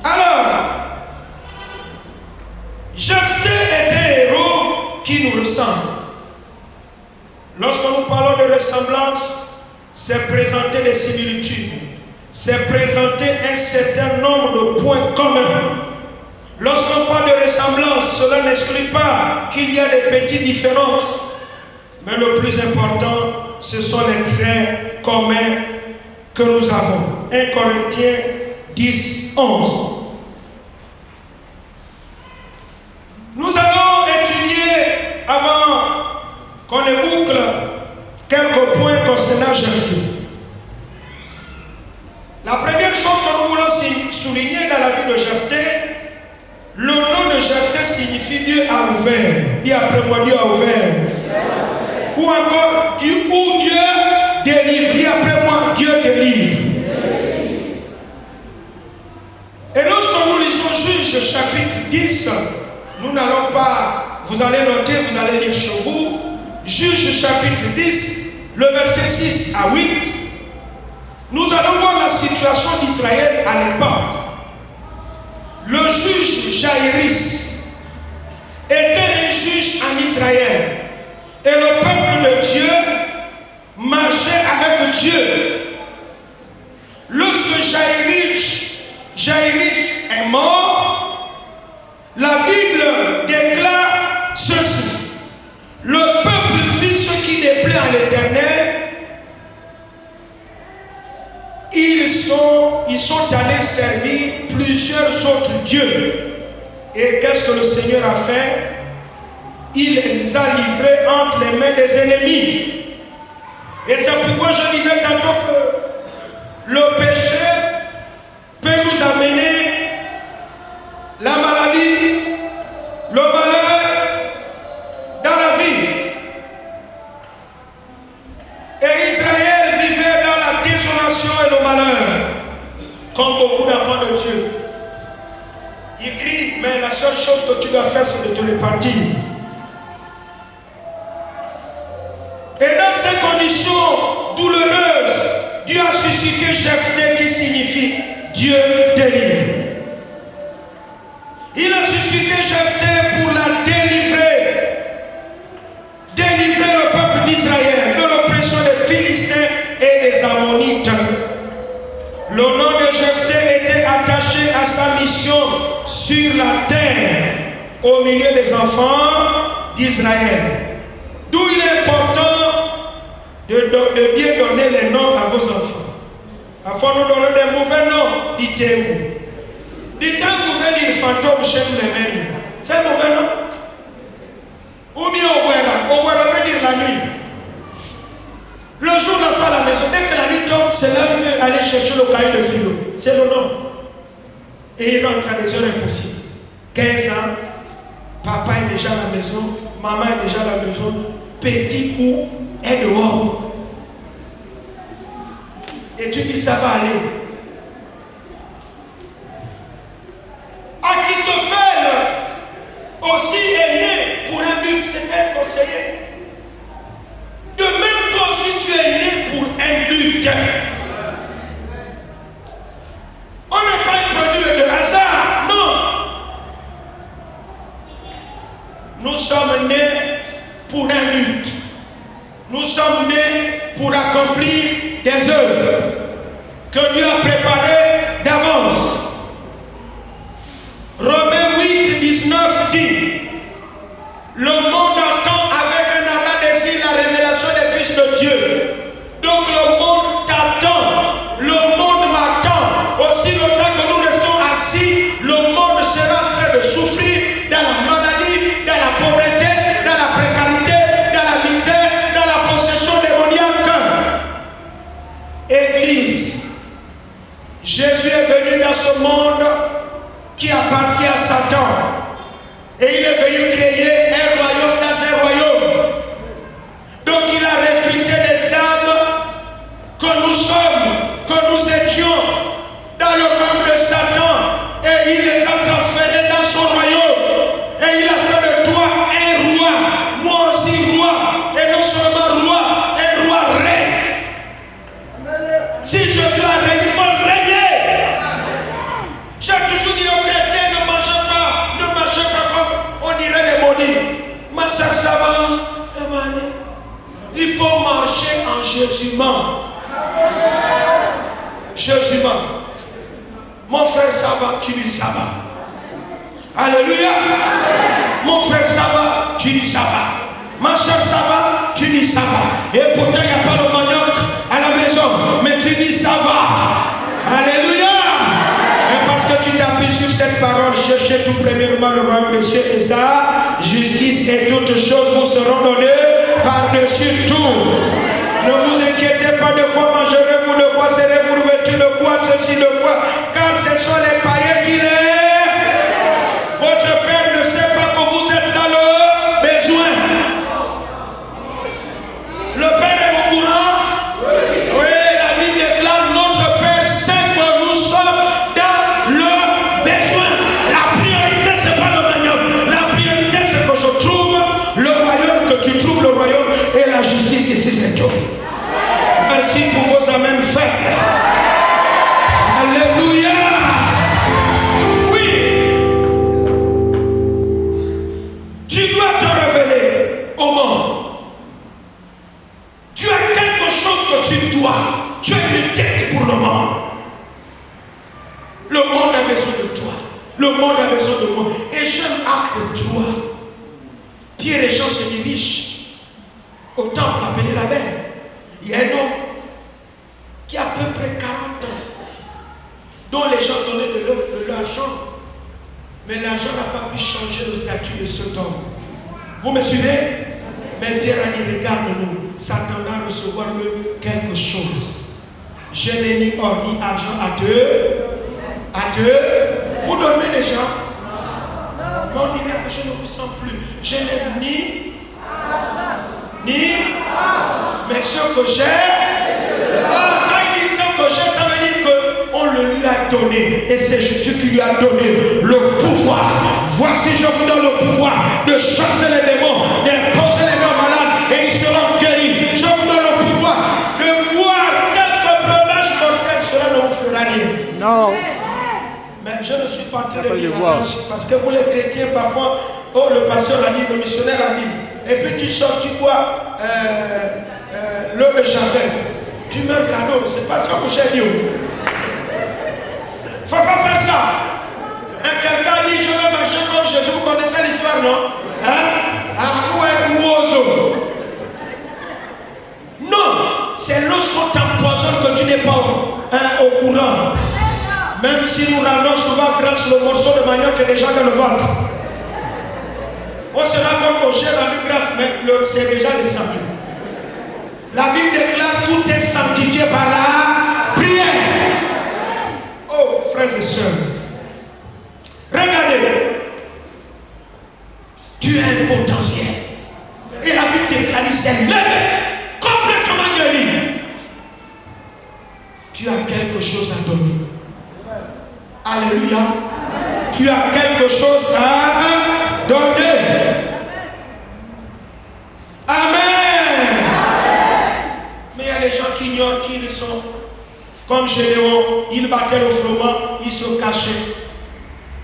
Alors, Jephthé est un héros qui nous ressemble. Lorsque nous parlons de ressemblance, c'est présenter des similitudes. C'est présenter un certain nombre de points communs. Lorsqu'on parle de ressemblance, cela n'exclut pas qu'il y a des petites différences. Mais le plus important, ce sont les traits communs que nous avons. 1 Corinthiens 10, 11. Nous allons étudier, avant qu'on éboucle, quelques points concernant Jephthé. La première chose que nous voulons souligner dans la vie de Jephthé, le nom de Jephthé signifie Dieu a ouvert. Dis après moi, Dieu a ouvert. Ou encore, Dieu délivre. Dis après moi, Dieu délivre. Et lorsque nous lisons Juges chapitre 10, nous n'allons pas, vous allez noter, vous allez lire chez vous, Juges chapitre 10, le verset 6 à 8, nous allons voir la situation d'Israël à l'époque. Le juge Jaïris était un juge en Israël. Et le peuple de Dieu marchait avec Dieu. Lorsque Jaïris est mort, la Bible déclare ceci. Le peuple fit ce qui déplaît à l'Éternel. Ils sont allés servir plusieurs autres dieux. Et qu'est-ce que le Seigneur a fait? Il les a livrés entre les mains des ennemis. Et c'est pourquoi je disais tantôt que le péché peut nous amener la maladie, le malheur dans la vie. Et Israël vivait dans la désolation et le malheur, comme beaucoup d'enfants de Dieu. Il crie, mais la seule chose que tu dois faire, c'est de te repentir. Et dans ces conditions douloureuses, Dieu a suscité Jephthé qui signifie Dieu délivre. Il a suscité Jephthé pour la délivrer. Délivrer le peuple d'Israël de l'oppression des Philistins et des Ammonites. Le nom de Jephthé était attaché à sa mission sur la terre au milieu des enfants d'Israël. D'où il est important de bien donner les noms à vos enfants. Afin de nous donner des mauvais noms, dites-vous. Dites-vous, vous pouvez dire fantôme chez les mères. C'est un mauvais nom. Ou bien au Ouera veut dire la nuit. Le jour de la fin à la maison, dès que la nuit tombe, c'est là qu'il veut aller chercher le cahier de philo. C'est le nom. Et il rentre à des heures impossibles. 15 ans, papa est déjà à la maison, maman est déjà à la maison, petit ou est dehors. Et tu dis ça va aller. Achitophel aussi est né pour un but, c'était un conseiller. De même toi aussi tu es né pour un but. On n'est pas un produit de hasard, non. Nous sommes nés pour un but. Nous sommes nés pour accomplir des œuvres que Dieu a préparées d'avance. Romains 8, 19 dit: le monde attend avec un ardent désir la révélation des fils de Dieu. Donc le monde t'attend, le monde m'attend. Aussi longtemps que nous restons assis, le monde sera en train de souffrir dans la maladie, dans la pauvreté, dans la précarité, dans la misère, dans la possession démoniaque. Église, Jésus est venu dans ce monde qui appartient à Satan. Et il est venu créer un royaume dans un royaume. Donc il a recruté des âmes que nous sommes, que nous étions dans le monde de Satan. Et il les a harmonie. Ma soeur, ça va aller. Il faut marcher en Jésus-man. Jésus-man. Mon frère, ça va, tu dis ça va. Alléluia. Mon frère, ça va, tu dis ça va. Ma soeur, ça va, tu dis ça va. Et pourtant, il n'y a pas le manioc à la maison, mais tu dis ça va. Alléluia. Et parce que tu t'appuies sur cette parole, cherchez tout premièrement le royaume des cieux et sa justice, et toutes choses vous seront données par-dessus tout. Ne vous inquiétez pas de quoi mangerez-vous, de quoi serez-vous revêtus, de quoi ceci, de quoi, car ce sont les païens qui les... Votre Père ne sait pas que vous êtes dans le besoin. Le Père est au courant. Oui, la Bible déclare notre Père sait que nous sommes dans le besoin. La priorité, ce n'est pas le manioc. La priorité, c'est que je trouve le royaume, que tu trouves le royaume et la justice ici, c'est tout. Merci pour vos amens faits. Alléluia. Oui. Tu dois te révéler au monde. Tu as quelque chose que tu dois. Tu as une tête pour le monde. Le monde a besoin de toi. Le monde a besoin de moi. Et j'aime acte 3. Pierre et Jean se dirigent au temple appelé la Belle. Il y a un homme qui a à peu près 40 ans, dont les gens donnaient de l'argent. Mais l'argent n'a pas pu changer le statut de cet homme. Vous me suivez? Mais Pierre a dit, regarde-nous, s'attendant à recevoir quelque chose. Je n'ai ni or ni argent à te. Vous dormez déjà? Mais on dirait que je ne vous sens plus. Je n'ai ni, mais ce que j'ai. Quand il dit ce que j'ai, ça veut dire qu'on le lui a donné. Et c'est Jésus qui lui a donné le pouvoir. Voici, je vous donne le pouvoir de chasser les démons, d'imposer les mains malades, et ils seront guéris. Je vous donne le pouvoir de boire quelques breuvages mortels, cela ne vous fera rien. Non. Mais je ne suis pas très bien parce que vous les chrétiens, parfois, oh, le pasteur a dit, le missionnaire a dit, et puis tu sors, tu bois l'eau de Javel. Tu meurs cadeau, c'est pas ce que j'ai dit. Faut pas faire ça. Quelqu'un dit, je veux marcher comme Jésus. Vous connaissez l'histoire, non? Où est l'oiseau? Non, c'est lorsqu'on t'empoisonne que tu n'es pas au courant. Même si nous rendons souvent grâce au morceau de manioc que déjà dans le ventre. On se rend compte que j'ai rendu grâce, mais c'est déjà descendu. La Bible déclare tout est sanctifié par la prière. Oh, frères et sœurs, regardez, tu as un potentiel. Et la Bible déclare, il s'est levé, complètement guéri. Tu as quelque chose à donner. Alléluia. Tu as quelque chose à donner. Amen. Mais il y a des gens qui ignorent qui ils sont. Comme Gédéon, il battait le froment, il se cachait.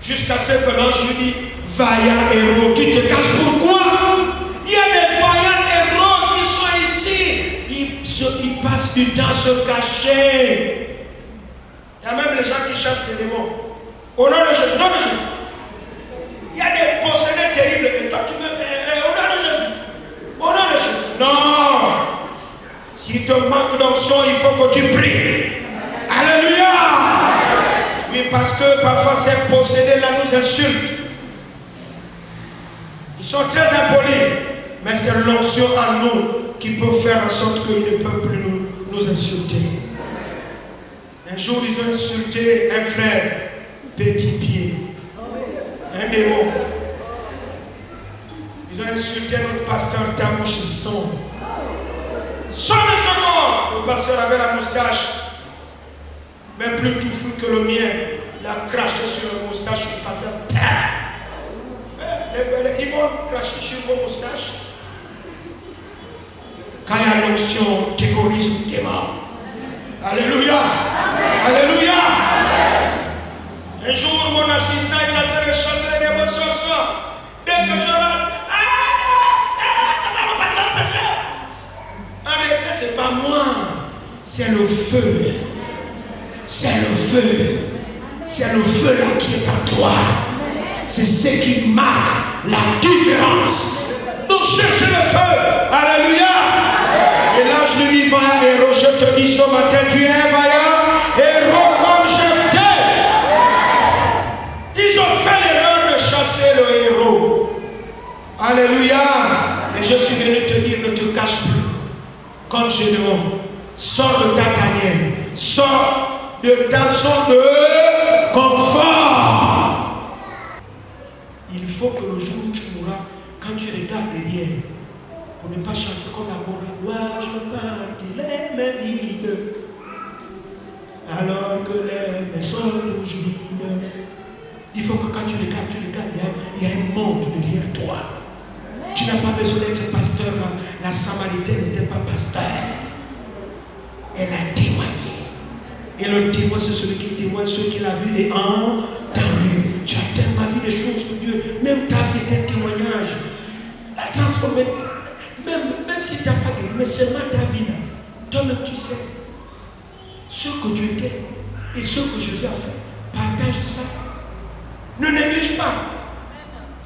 Jusqu'à ce que l'ange lui dit, vaillant héros, tu te caches pourquoi? Il y a des vaillants héros qui sont ici. Ils passent du temps à se cacher. Il y a même les gens qui chassent les démons. Au nom de Jésus, nom de Jésus. Il y a des possédés terribles. Et toi, tu veux. Au nom de Jésus. Au nom de Jésus. Non. S'il te manque d'onction, il faut que tu pries. Alléluia. Oui, parce que parfois ces possédés-là nous insultent. Ils sont très impolis. Mais c'est l'onction en nous qui peut faire en sorte qu'ils ne peuvent plus nous insulter. Un jour, ils ont insulté un frère, petit pied, un démon. Ils ont insulté notre pasteur, ta bouche sombre. Sonne ce corps. Le pasteur avait la moustache, mais plus touffu que le mien. Il a craché sur la moustache du pasteur. Ils vont cracher sur vos moustaches. Quand il y a l'onction, terrorisme démon. Alléluia. Amen. Alléluia. Amen. Un jour, mon assistant est en train de chasser les démons sur soi. Dès que je rentre, moi, c'est le feu. C'est le feu. C'est le feu là qui est en toi. C'est ce qui marque la différence. Donc cherchez le feu. Alléluia. Et là je lui dis, vaillant héros, je te dis ce matin, tu es un vaillant héros comme Jephthé. Ils ont fait l'erreur de chasser le héros. Alléluia. Et je suis venu te dire, ne te cache plus. Comme Gédéon, sors de ta tanière. Sors de ta zone de confort. Il faut que le jour où tu mourras, quand tu regardes derrière, pour ne pas chanter comme la bonne, dois-je partir les vides, alors que les mains sont toujours vides. Il faut que quand tu regardes, il y a un monde derrière toi. Tu n'as pas besoin d'être pasteur. La Samaritaine n'était pas pasteur. Elle a témoigné. Et le témoin, c'est celui qui témoigne ce qu'il a vu et entendu. Tu as tellement vu des choses que Dieu, même ta vie est un témoignage. La transformer, même si tu n'as pas guéri, mais seulement ta vie là. Toi-même, tu sais ce que Dieu t'aime et ce que Jésus a fait. Partage ça. Ne néglige pas.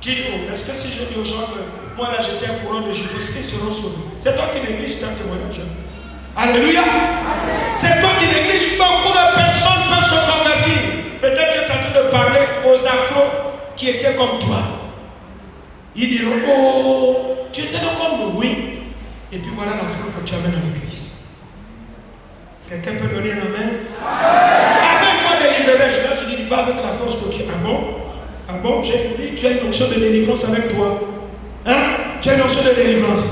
Tu dis, oh, est-ce que si je dis aux gens que moi là j'étais un courant de Jésus, est-ce qu'ils seront sauvés? C'est toi qui négliges ta témoignage. Alléluia. C'est toi qui négliges. Beaucoup de personnes peuvent se convertir. Peut-être que tu es en train de parler aux accros qui étaient comme toi. Ils diront, oh, tu étais donc comme nous, oui. Et puis voilà la foule que tu amènes à l'église. Quelqu'un peut donner la main? Avec moi délivrerai-je. Là je dis, va avec la force que tu as. Ah bon? Ah bon? J'ai dit, tu as une notion de délivrance avec toi. Hein? Tu as une notion de délivrance.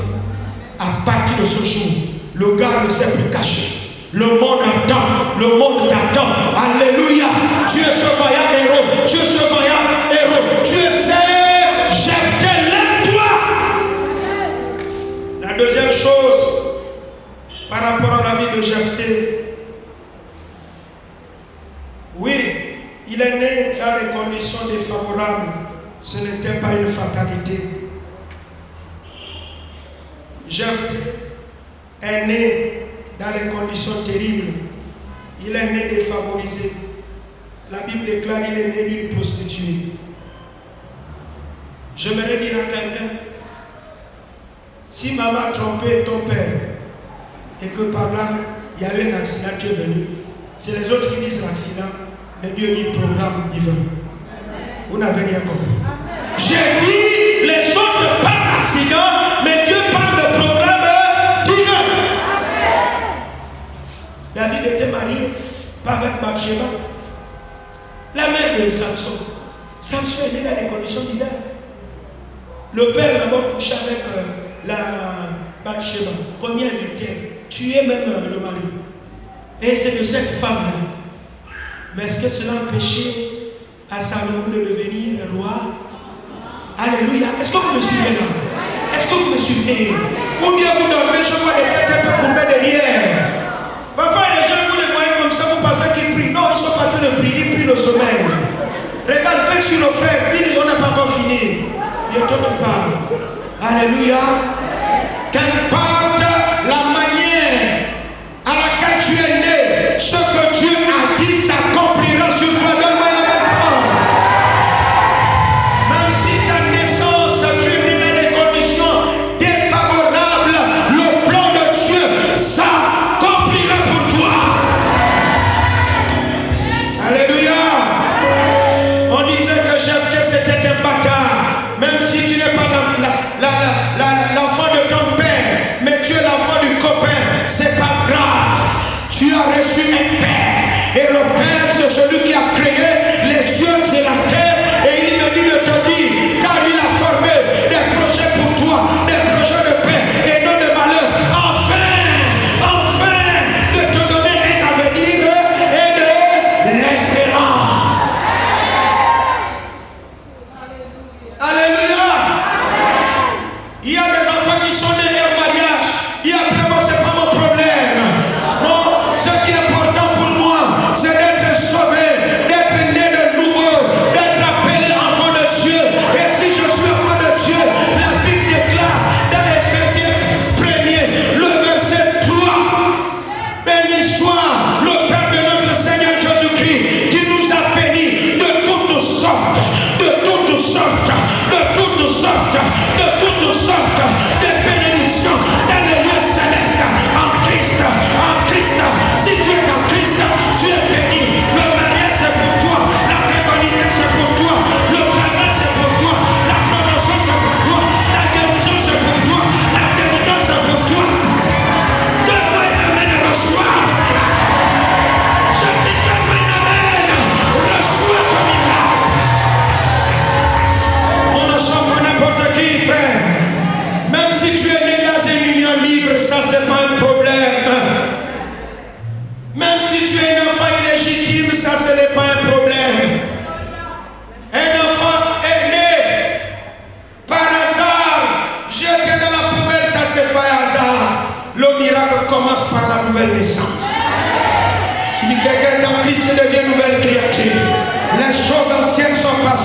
À partir de ce jour, le gars ne s'est plus caché. Le monde attend. Le monde t'attend. Alléluia. Tu es ce vaillant héros. Tu es ce vaillant héros. Tu es ce Jephthé. Lève-toi. La deuxième chose, par rapport à la vie de Jephthé. Oui, il est né dans des conditions défavorables. Ce n'était pas une fatalité. Jephthé est né dans des conditions terribles. Il est né défavorisé. La Bible déclare qu'il est né d'une prostituée. J'aimerais dire à quelqu'un, si maman a trompé ton père et que par là il y a eu un accident qui est venu, c'est les autres qui disent l'accident, mais Dieu dit programme divin. Vous n'avez rien compris. J'ai dit les autres parlent d'accident, mais Dieu parle de programme divin. David était marié, pas avec Bathsheba, la mère de Samson. Samson est né dans des conditions diverses. Le père d'abord couché avec la Bathsheba, combien adultère, tué même le mari. Et c'est de cette femme-là. Mais est-ce que cela a empêché à Salomon de devenir roi? Alléluia. Est-ce que vous me suivez là? Est-ce que vous me suivez? Ou bien vous dormez, je vois des têtes un peu courbées derrière. Parfois les gens, vous les voyez comme ça, vous pensez qu'ils prient. Non, ils sont pas en train de prier, ils prient le sommeil. Regarde, faites sur nos frères, on n'a pas encore fini. Bientôt tu parles. Alléluia. Qu'importe la manière à laquelle tu es né, ce que Dieu a dit s'accomplira sur toi. Donne-moi la main forte. Même si ta naissance, tu es né dans des conditions défavorables, le plan de Dieu s'accomplira pour toi. Alléluia. On disait que Jephthé c'était un bâtard. Même si tu n'es pas l'enfant de ton père, mais tu es l'enfant du copain, c'est pas grave. Tu as reçu un père. Et le père, c'est celui qui a créé les cieux et la terre. Et il me dit de te dire, car il a formé des projets pour toi, des projets de paix et non de malheur. Enfin, de te donner un avenir et de l'espérance. Alléluia. Il y a des enfants qui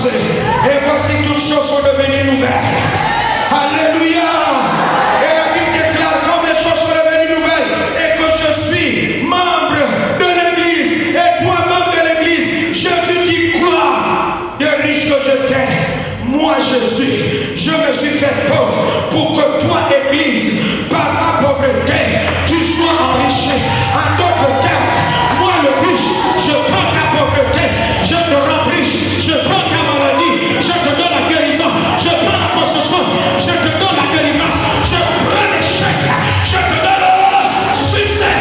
passées. Et voici toutes choses sont devenues nouvelles. Alléluia. Et la Bible déclare comme les choses sont devenues nouvelles et que je suis membre de l'église et toi membre de l'église. Jésus dit quoi? De riche que je t'ai, moi Jésus, je me suis fait pauvre pour que toi église, par ma pauvreté, tu sois enrichi. En d'autres termes, moi le riche, je prends ta pauvreté, je te rends riche, je prends ta maladie, je te donne la guérison, je prends la possession, je te donne la délivrance, je prends l'échec, je te donne le succès.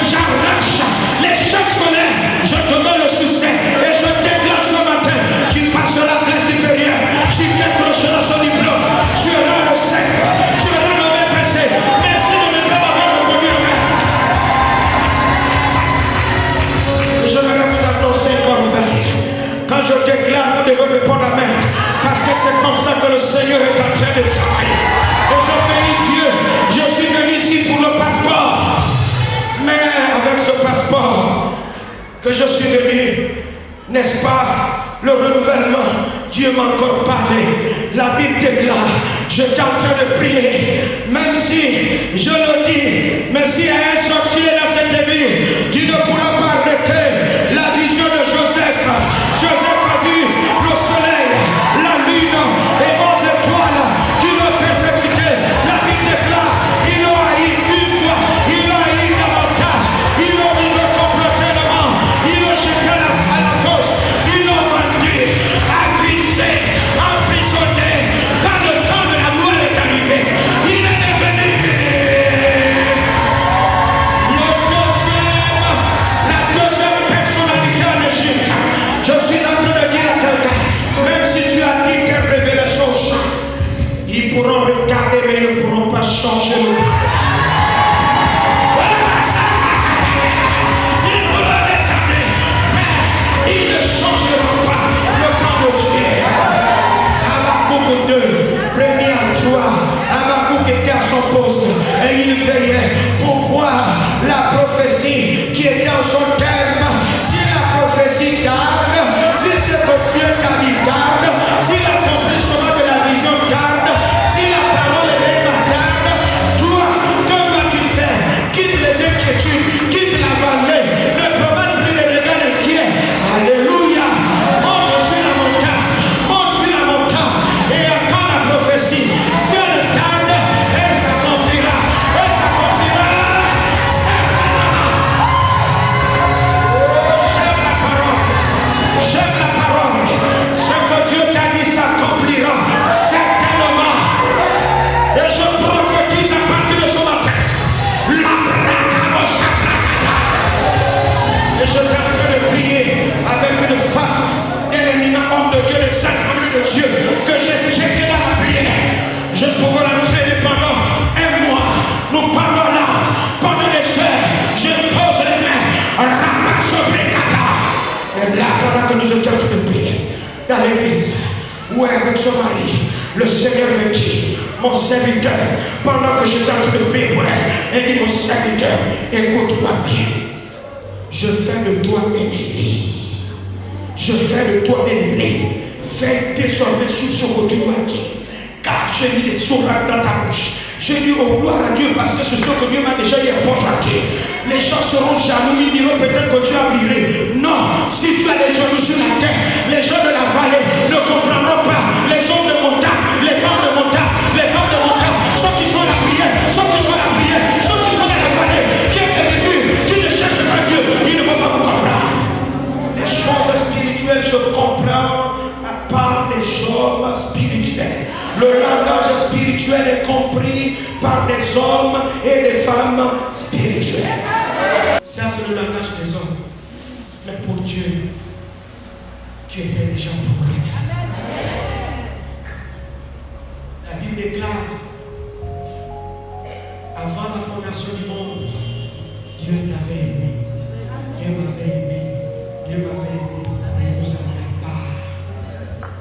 J'arrache l'échec scolaire, je te donne le succès et je déclare ce matin, tu passeras la classe supérieure, tu décrocheras son diplôme, tu auras le sec, tu auras le BPC. Merci de ne pas m'avoir répondu à moi. Je vais vous annoncer une bonne nouvelle. Quand je déclare, vous devez répondre amen. Parce que c'est comme ça que le Seigneur est en train de travailler. Et je bénis Dieu. Je suis venu ici pour le passeport. Mais avec ce passeport que je suis venu, n'est-ce pas, le renouvellement, Dieu m'a encore parlé. La Bible déclare, j'étais en train de prier, même si, je le dis, mais s'il y a un sorcier dans cette église, tu ne pourras pas arrêter la vision de Joseph. Joseph a vu le soleil, la lune et 11 étoiles qui le persécutaient. La Bible déclare, ils l'ont haï une fois, ils l'ont haï davantage, ils l'ont mis au complotement, ils l'ont jeté à la fosse, ils l'ont vendu, accusé, emprisonné. Quand le temps de la gloire est arrivé, il est devenu la deuxième personnalité en Égypte. Je suis en train de dire à quelqu'un, même si tu as dit quelle révélation change, ils pourront regarder mais ils ne pourront pas changer le but. Ils pourront regarder mais ils ne changeront pas le plan de Dieu. Habakkuk 2, premier à 3, Habakkuk était à son poste et il veillait pour voir la prophétie qui était en son terme. Si la prophétie tarde, si c'est que Dieu t'a dit tarde, si l'accomplissement de la vision tarde, si la parole est tarde, toi, que vas-tu faire? Quitte les inquiétudes, quitte la vallée, ne promène plus les regards inquiets. Alléluia. Monte sur la montagne, monte sur la montagne et attends la prophétie. Si elle tarde, elle s'accomplira. Elle s'accomplira certainement. J'aime la parole. J'aime la parole. Ce que Dieu t'a dit s'accomplira certainement. Et je prophétise à partir de ce matin. Et je suis en train de prier avec une femme, un éminent homme de Dieu, des assemblées de Dieu, que j'ai checké dans la prière. Je pourrais l'annoncer pendant un mois. Nous parlons là, pendant des heures. Je pose les mains, et là, pendant que nous étions en train de prier, dans l'église, ou avec son mari, le Seigneur me dit, mon serviteur, pendant que j'étais en train de prier pour elle, elle dit, mon serviteur, écoute-moi bien. Je fais de toi un ennemi. Je fais de toi un ennemi. Fais désormais sur ce que tu m'as dit. Car j'ai mis des sourages dans ta bouche. J'ai dit oh gloire à Dieu parce que c'est ce que Dieu m'a déjà dit apporté. Les gens seront jaloux, ils diront peut-être que tu as viré. Non, si tu as les genoux sur la terre, les gens de la vallée ne comprendront pas. Les hommes de montagne, les femmes de montagne, les femmes de montagne, ceux qui sont à la prière, ceux qui sont à la prière, ceux qui sont à la vallée, qui ont des vécus, qui ne cherchent pas Dieu, ils ne vont pas vous comprendre. Les choses spirituelles se comprennent par des hommes spirituels. Le langage spirituel est compris par des hommes et des femmes spirituelles. Ça, c'est le langage des hommes. Mais pour Dieu, tu étais déjà programmé. La Bible déclare, avant la fondation du monde, Dieu t'avait aimé. Dieu m'avait aimé. Dieu m'avait aimé. Et nous avons la part.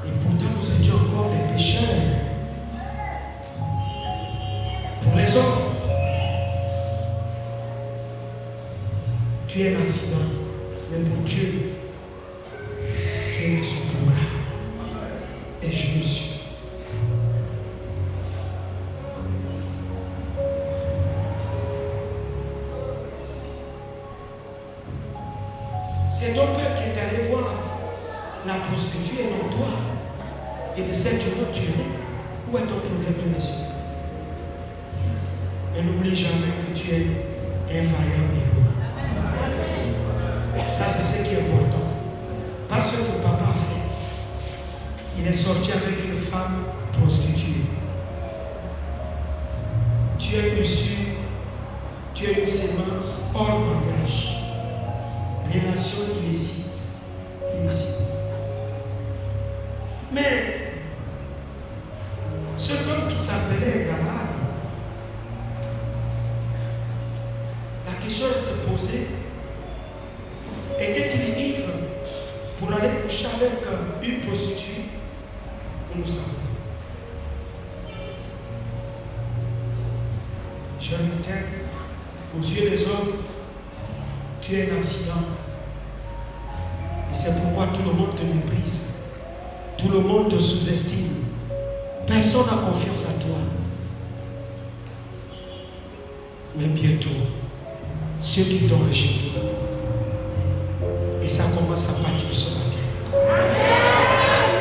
Et pourtant, nous étions encore des pécheurs. Pour les hommes, tu es un accident. Mais pour Dieu, créer son programme. Et je me suis. C'est ton père qui est allé voir la prostituée en toi. Et de cette journée, tu es né. Où est ton problème de monsieur? Et n'oublie jamais que tu es inférieur et haut. Ça, c'est ce qui est important. Pas ce que papa a fait. Il est sorti avec une femme prostituée. Tu es issu, tu es une sémence hors mariage. Relation illicite. Mais cet homme qui s'appelait Galaad, la question est posée, était-il ivre pour aller coucher avec une prostituée? Nous le savons. Charité, aux yeux des hommes, tu es un accident. Et c'est pourquoi tout le monde te méprise. Tout le monde te sous-estime. Personne n'a confiance à toi. Mais bientôt, ceux qui t'ont rejeté, et ça commence à partir de ce matin,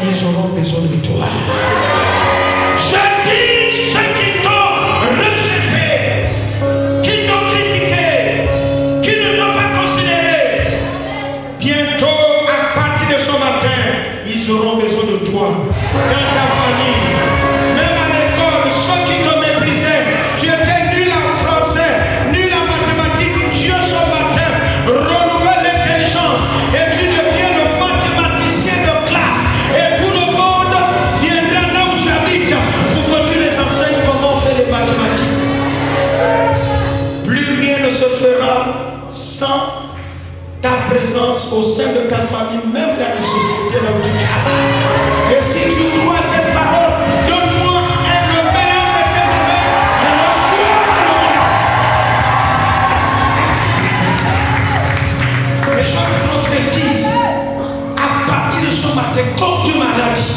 ils auront besoin de toi. Je dis ceux qui t'ont rejeté, qui t'ont critiqué, qui ne t'ont pas considéré, bientôt à partir de ce matin, ils auront besoin de toi. Dans ta famille, même à l'école, ceux qui t'ont méprisé, tu étais nul en français, nul en mathématiques. Dieu ce matin renouvelle l'intelligence et tu deviens le mathématicien de classe. Et tout le monde viendra là où tu habites pour que tu les enseignes comment on fait les mathématiques. Plus rien ne se fera sans ta présence au sein de ta famille, même dans les sociétés là où tu travailles. Et si tu crois cette parole, donne-moi le meilleur de tes amis et reçois le Les gens me prophétisent à partir de ce matin, comme Dieu m'a dit,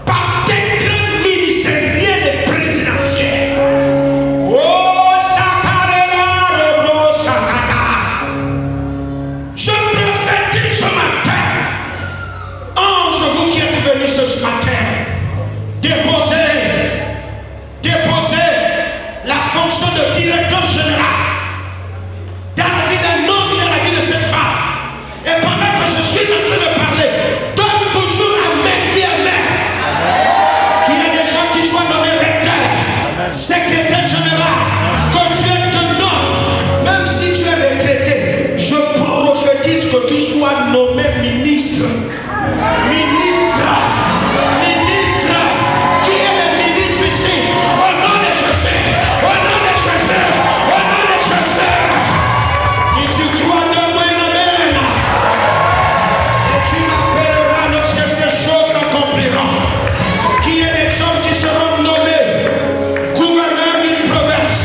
par décret ministériel et présidentiel. Oh, Sakarera, Robo, Sakata. Je prophétise ce matin. Ange, vous qui êtes venus ce matin, déposez la fonction de directeur général dans la vie d'un homme et dans la vie de cette femme. Et pendant que je suis en train de parler, donne toujours amen, dis amen. Qu'il y ait des gens qui soient nommés recteur, secrétaire général, que Dieu te nomme, même si tu es retraité, je prophétise que tu sois nommé ministre. Qui est le ministre ici? Au nom de Jésus, au nom de Jésus, au nom de Jésus. Si tu crois, donne-moi un amen. Et tu m'appelleras lorsque ces choses s'accompliront. Qui est des hommes qui seront nommés gouverneur d'une province,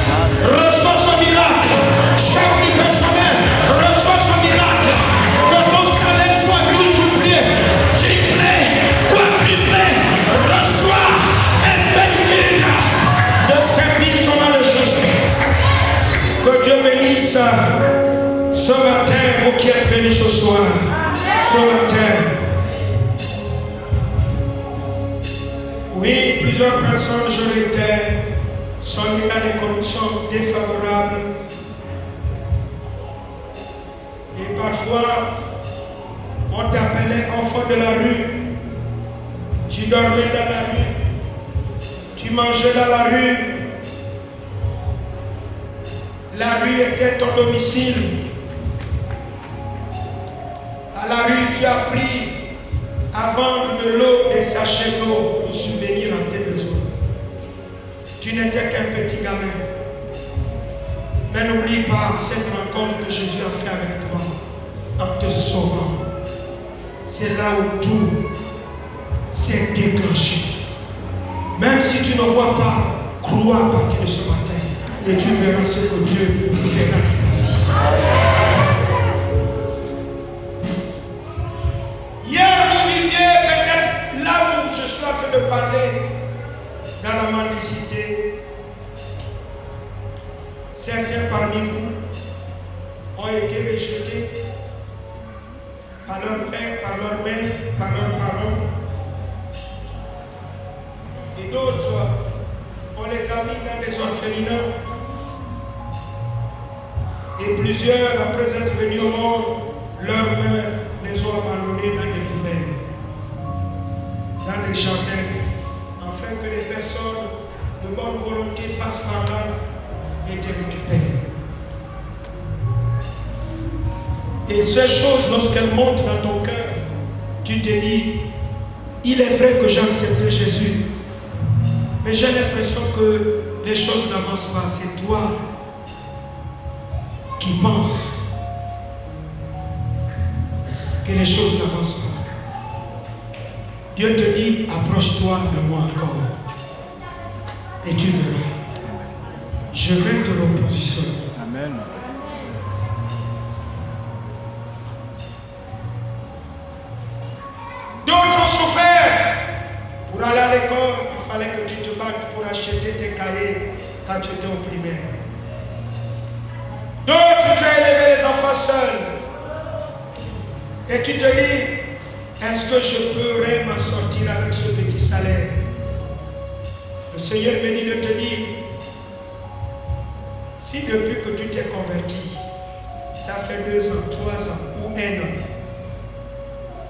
reçoit son miracle. Chef du personnel, reçoit son miracle. Que ton salaire soit multiplié. Reçois un véhicule de service au nom de Jésus. Que Dieu bénisse ce matin, vous qui êtes venus ce soir, ce matin. Oui, plusieurs personnes, je l'étais, sont mis dans des conditions défavorables. Et parfois, on t'appelait enfant de la rue. Tu dormais dans la rue, tu mangeais dans la rue. La rue était ton domicile. À la rue, tu as appris à vendre de l'eau, des sachets d'eau pour subvenir à tes besoins. Tu n'étais qu'un petit gamin. Mais n'oublie pas cette rencontre que Jésus a fait avec toi en te sauvant. C'est là où tout s'est déclenché. Même si tu ne vois pas, crois à partir de ce matin et tu verras ce que Dieu fera dans ta vie. Hier, vous vivez peut parler dans la mendicité. Certains parmi vous ont été rejetés par leur père, par leur mère, par leurs parents. Et d'autres, on les a mis dans des orphelinats. Et plusieurs, après être venus au monde, leurs mères les ont abandonnés dans des poubelles, dans les jardins, afin que les personnes de bonne volonté passent par là et te récupèrent. Et ces choses, lorsqu'elles montent dans ton cœur, tu te dis, il est vrai que j'ai accepté Jésus, mais j'ai l'impression que les choses n'avancent pas. C'est toi qui penses que les choses n'avancent pas. Dieu te dit, approche-toi de moi encore. Et tu verras. Je vais te repositionner. Amen. D'autres ont souffert. Pour aller à l'école, il fallait que tu te battes pour acheter tes cahiers quand tu étais au primaire. D'autres, tu as élevé les enfants seuls. Et tu te dis, est-ce que je pourrais m'en sortir avec ce petit salaire? Le Seigneur me dit de te dire, si depuis que tu t'es converti, ça fait 2 ans, 3 ans ou 1 an,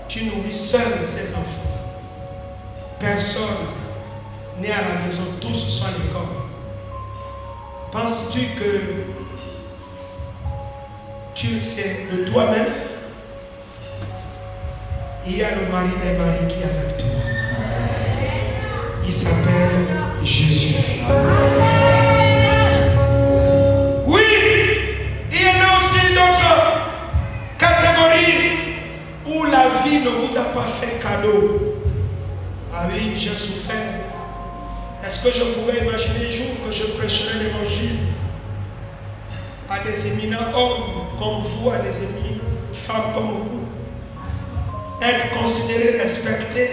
tu nourris seul ces enfants, personne n'est à la maison, tous sont à l'école. Penses-tu que c'est de toi-même? Il y a le mari des maris qui est avec toi. Il s'appelle Jésus. Oui, il y en a aussi d'autres catégories où la vie ne vous a pas fait cadeau. Ah oui, j'ai souffert. Est-ce que je pouvais imaginer un jour que je prêcherais l'évangile à des éminents hommes comme vous, à des éminentes femmes comme vous? Être considéré, respecté.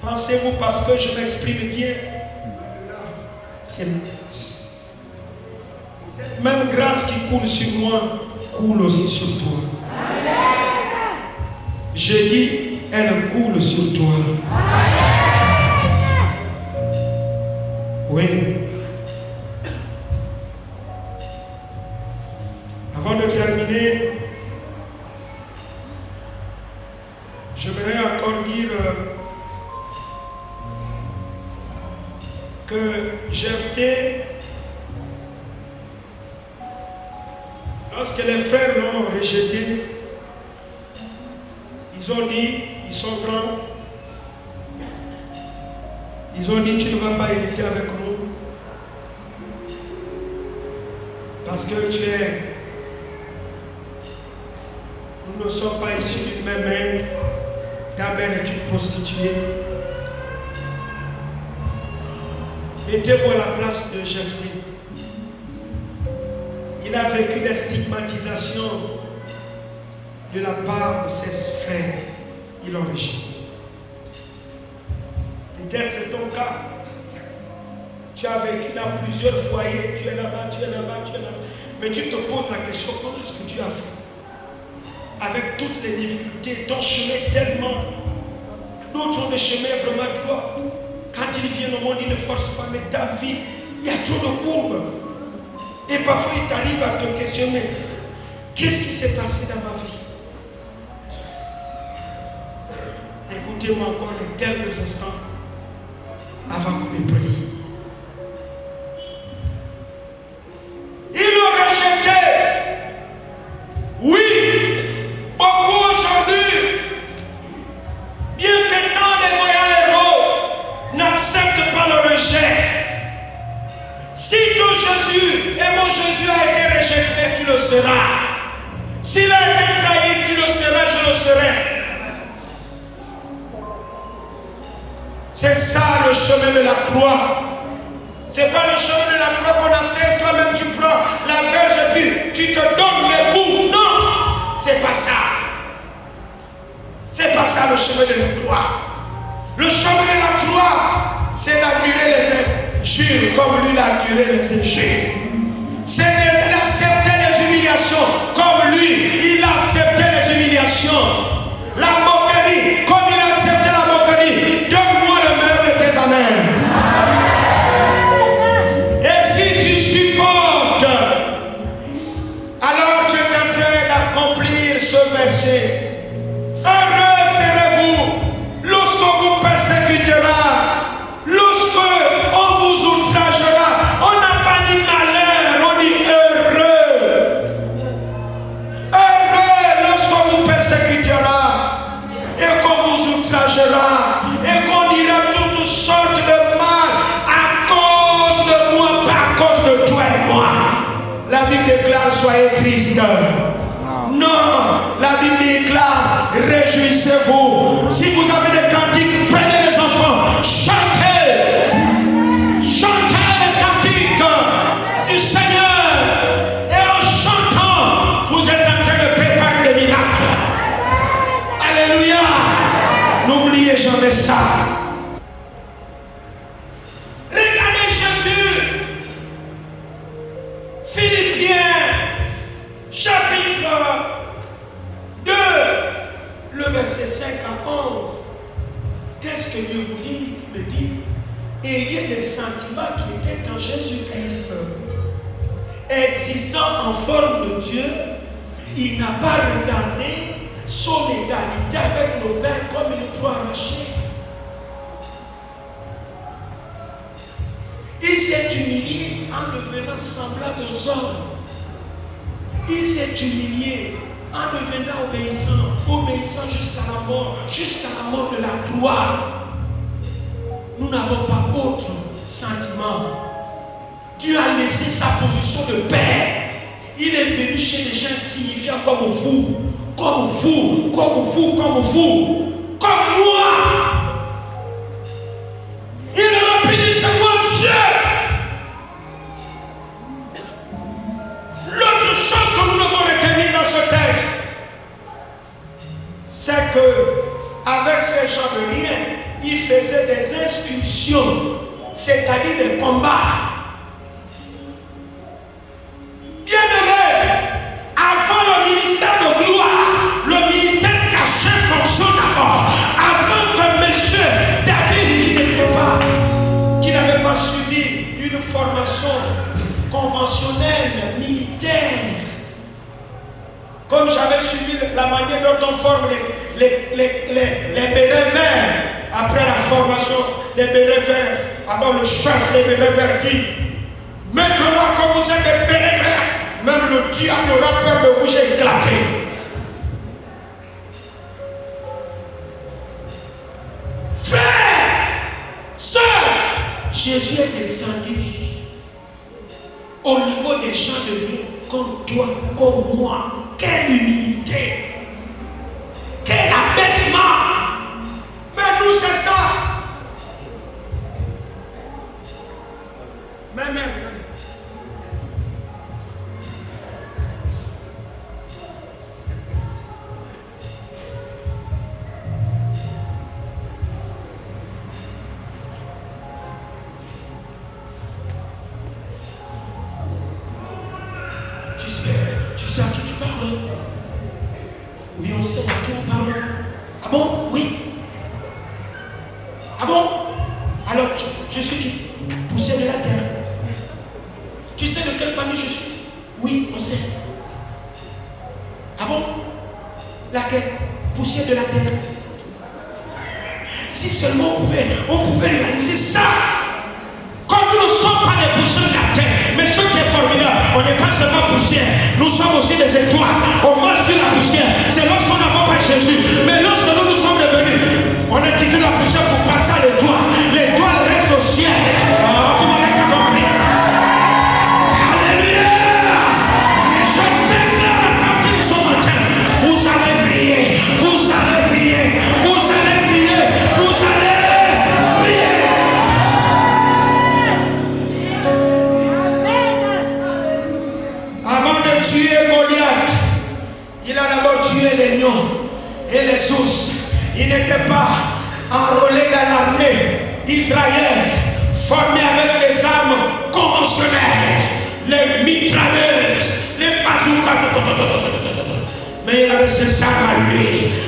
Pensez-vous parce que je m'exprime bien? Cette même grâce qui coule sur moi coule aussi sur toi. Je dis, elle coule sur toi. Oui. Avant de terminer, j'aimerais encore dire que Jephthé, lorsque les frères l'ont rejeté, ils ont dit, ils sont grands, ils ont dit, tu ne vas pas hériter avec nous, parce que nous ne sommes pas issus d'une même mère. Ta mère est une prostituée. Mettez-vous à la place de Jephthé. Il a vécu des stigmatisations de la part de ses frères. Ils l'ont rejeté. Peut-être c'est ton cas. Tu as vécu dans plusieurs foyers. Tu es là-bas, tu es là-bas, tu es là-bas. Mais tu te poses la question, comment est-ce que tu as fait? Avec toutes les difficultés, ton chemin est tellement. D'autres ont des chemins vraiment droits. Quand ils viennent au monde, ils ne forcent pas, mais ta vie, il y a trop de courbes. Et parfois, il t'arrive à te questionner, qu'est-ce qui s'est passé dans ma vie? Écoutez-moi encore les quelques instants avant qu'on ne prie. Ils l'ont rejeté. Oui, beaucoup aujourd'hui, bien que tant de voyants héros n'acceptent pas le rejet. Si ton Jésus et mon Jésus a été rejeté, tu le seras. S'il a été trahi, tu le seras, je le serai. C'est ça le chemin de la croix. C'est pas le chemin de la croix qu'on enseigne, toi-même tu prends la verge et puis tu te donnes les coups. Non, c'est pas ça. C'est pas ça le chemin de la croix. Le chemin de la croix, c'est d'admirer les injures comme lui l'a admiré les injures. C'est d'accepter les humiliations comme lui, il a accepté les humiliations. La moquerie, comme il a accepté la moquerie. Donne-moi le meilleur de tes amens. Et si tu supportes, alors tu es en train d'accomplir ce verset. Heureux serez-vous lorsqu'on vous persécutera, lorsqu'on vous outragera. On n'a pas dit malheur, on dit heureux. Heureux lorsqu'on vous persécutera et qu'on vous outragera et qu'on dira toutes sortes de mal à cause de moi, pas à cause de toi et moi. La Bible déclare soyez tristes. Non, la Bible déclare réjouissez-vous. Si vous avez des cantiques, prenez les enfants, chantez. Chantez les cantiques du Seigneur. Et en chantant, vous êtes en train de préparer des miracles. Alléluia. N'oubliez jamais ça. Regardez Jésus. Philippiens, chapitre 2, le verset 5 à 11. Qu'est-ce que Dieu vous dit? Il me dit, ayez les sentiments qui étaient en Jésus-Christ. Existant en forme de Dieu, il n'a pas regardé son égalité avec le Père comme une proie arrachée. Il s'est humilié en devenant semblable aux hommes. Il s'est humilié en devenant obéissant jusqu'à la mort de la croix. Nous n'avons pas autre sentiment. Dieu a laissé sa position de Père. Il est venu chez les gens insignifiants comme vous, comme vous, comme vous, comme vous, comme moi. Il leur a dit, c'est moi Dieu. L'autre chose que nous devons retenir dans ce texte, c'est que avec ces gens de rien, ils faisaient des instructions, c'est-à-dire des combats. Bien-aimé, avant le ministère de gloire, le ministère caché fonctionne d'abord. Avant que monsieur David, qui n'avait pas suivi une formation conventionnelle, militaire, comme j'avais suivi la manière dont on forme les bérets verts, après la formation des bérets verts, alors le chef des bérets verts dit, maintenant quand vous êtes des bérets verts, même le diable aura peur de vous, j'ai éclaté. Frère, sœur, Jésus est descendu au niveau des gens de Dieu, comme toi, comme moi. Quelle humilité, quel abaissement. Mais nous, c'est ça. Mais, tu sais à qui tu parles? Oui, on sait à qui on parle. Ah bon? Oui. Ah bon? Alors, je suis qui? Poussière de la terre. Tu sais de quelle famille je suis? Oui, on sait. Ah bon? Laquelle? Poussière de la terre. Si seulement on pouvait réaliser ça. Comme nous ne sommes pas des poussières de la terre, mais ce qui est formidable, on n'est pas seulement poussière, nous sommes aussi des étoiles. On marche sur la poussière. C'est lorsqu'on n'a pas Jésus. Mais lorsque nous sommes devenus, on a quitté la poussière pour passer à l'étoile. L'étoile reste au ciel. Vous m'avez pas compris? Alléluia! Je déclare à partir de ce matin, vous allez prier, vous allez prier, vous allez prier, vous allez prier. Avant de tuer Goliath, il a d'abord tué les lions et les ours. Il n'était pas enrôlés dans l'armée d'Israël, formés avec les armes conventionnelles, les mitrailleuses, les bazookas. Mais il avait ses armes à lui.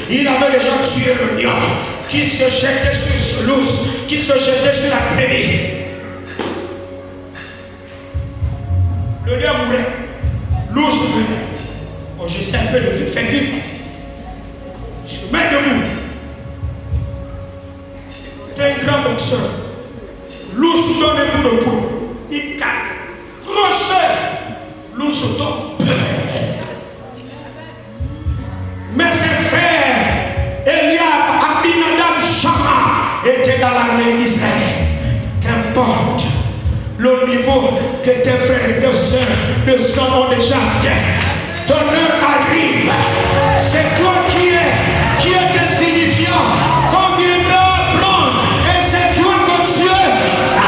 Il avait les gens tués le lion, qui se jetaient sur l'ours, qui se jetaient sur la prairie. Le lion mourait, l'ours venait. Oh, je sais un peu de faire vivre. Je mets debout. Tu es un grand boxeur. L'ours donne un coup de poing. Il casse. Crochet. L'ours tombe. Mais ses frères, Eliab, Abinadab, Shama, étaient dans l'armée d'Israël. Qu'importe le niveau que tes frères et tes sœurs ne sont déjà atteints, ton heure arrive. C'est toi qui est insignifiant, qu'on viendra prendre. Et c'est toi que Dieu a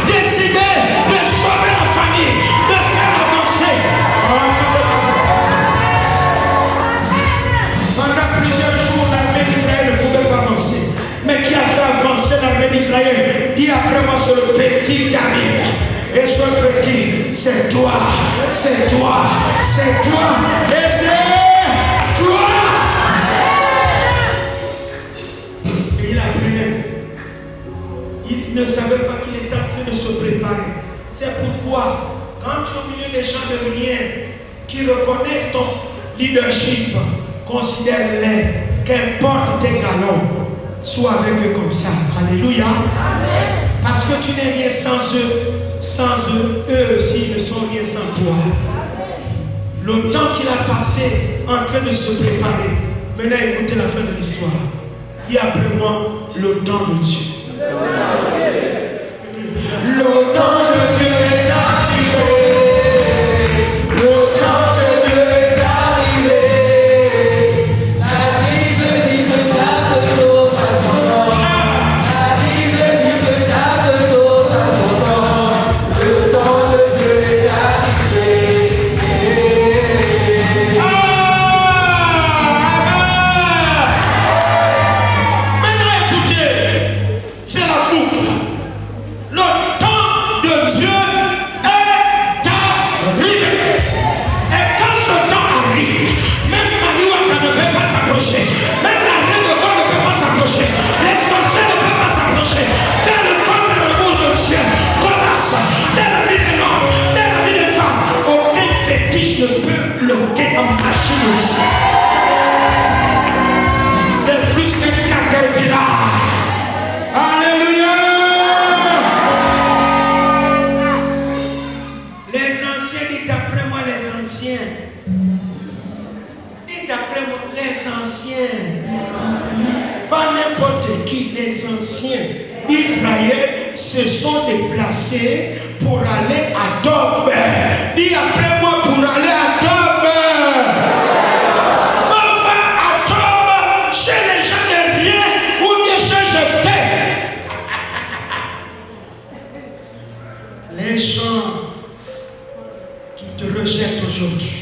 décidé de sauver la famille, de faire avancer. Pendant plusieurs jours, l'armée d'Israël ne pouvait pas avancer. Mais qui a fait avancer l'armée d'Israël? Dis après moi, c'est le petit qui arrive. Et ce petit, c'est toi, c'est toi, c'est toi, et c'est toi. Et il a pris. Il ne savait pas qu'il était en train de se préparer. C'est pourquoi, quand tu es au milieu des gens de rien qui reconnaissent ton leadership, considère-les, qu'importe tes galons, sois avec eux comme ça. Alléluia. Amen. Parce que tu n'es rien sans eux. Sans eux, eux aussi ne sont rien sans toi. Le temps qu'il a passé en train de se préparer, maintenant écoutez la fin de l'histoire. Et après moi, le temps de Dieu. Le temps de Dieu est arrivé. Le temps de Dieu est arrivé. La Bible dit que chaque chose a son temps. La Bible dit que chaque chose a son temps. Le temps de Dieu est arrivé. Maintenant écoutez, c'est la boucle. Le temps de Dieu est arrivé. Et quand ce temps arrive, même Manuata ne peut pas s'approcher. Même la reine de corps ne peut pas s'approcher. Les sorciers ne peuvent pas s'approcher. Dès le corps de l'amour de Dieu commence. Dès la vie des hommes, dès la vie des femmes, aucun fétiche ne peut bloquer en machine de Dieu. C'est plus qu'un caterpillar. Alléluia. Les anciens, dites après moi les anciens. Dites après moi les anciens. Pas n'importe qui, les anciens d'Israël se sont déplacés pour aller à Tob. Dis après moi pour aller à Tob. On va à Tob chez les gens de rien ou bien chez Jephthé. Les gens qui te rejettent aujourd'hui,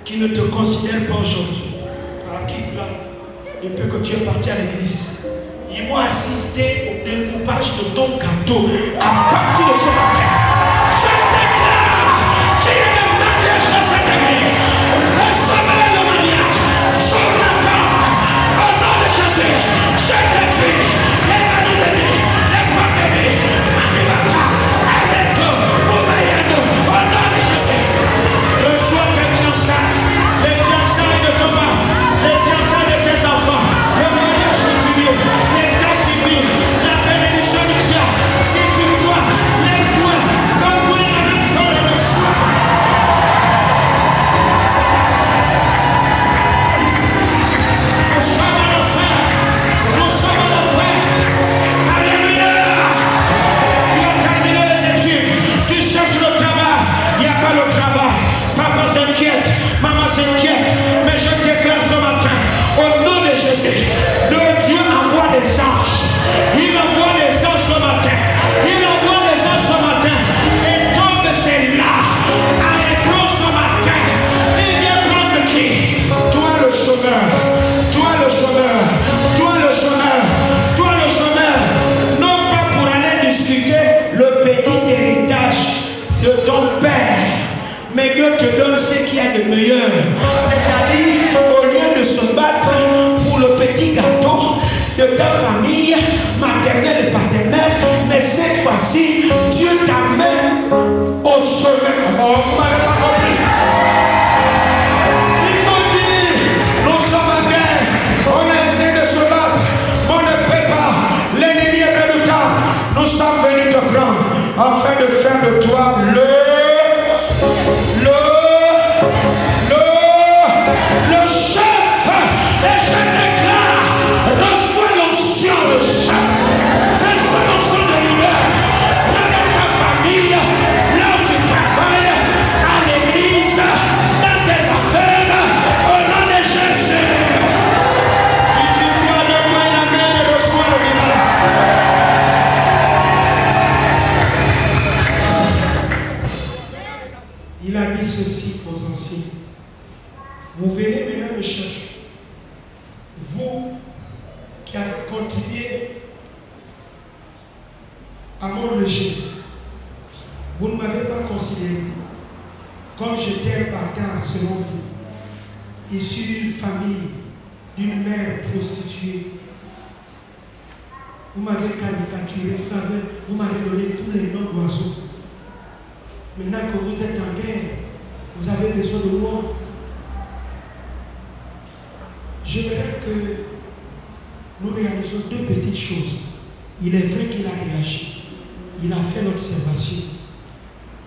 qui ne te considèrent pas aujourd'hui, quitte-là, depuis que tu es parti à l'église, ils vont assister au découpage de ton gâteau à partir de ce matin. Je déclare qu'il y a un mariage dans cette église. Recevez le mariage. J'ouvre la porte. Au nom de Jésus, je détruis les maris de vie, les femmes de vie, Maniwaka, Adeto, Oubayano, au nom de Jésus. Reçois tes fiançailles, les fiançailles de ton mari, les fiançailles de tes enfants, le mariage continué, l'état civil, la bénédiction du ciel. Si tu crois, lève-toi. te donne ce qu'il y a de meilleur. C'est-à-dire, au lieu de se battre pour le petit gâteau de ta famille, maternelle et paternelle, mais cette fois-ci, Dieu t'amène au sommet. Oh, vous m'avez pas compris. Il faut dire, nous sommes en guerre, on essaie de se battre, on ne peut pas, l'ennemi est redoutable. Nous sommes venus te prendre afin de faire de toi le chef. Et je déclare, reçois l'onction de chef, reçois l'onction de leader, dans ta famille, là où tu travailles, à l'église, dans tes affaires, au nom de Jésus. Si tu crois, donne-moi une amen et reçois le miracle. Il a dit ceci aux anciens. Vous venez maintenant me chercher. Vous qui avez contribué à mon rejet, vous ne m'avez pas considéré comme j'étais un bâtard selon vous, issu d'une famille, d'une mère prostituée. Vous m'avez caricaturé, vous m'avez donné tous les noms d'oiseaux. Maintenant que vous êtes en guerre, vous avez besoin de moi. J'aimerais que nous réalisions deux petites choses. Il est vrai qu'il a réagi. Il a fait l'observation.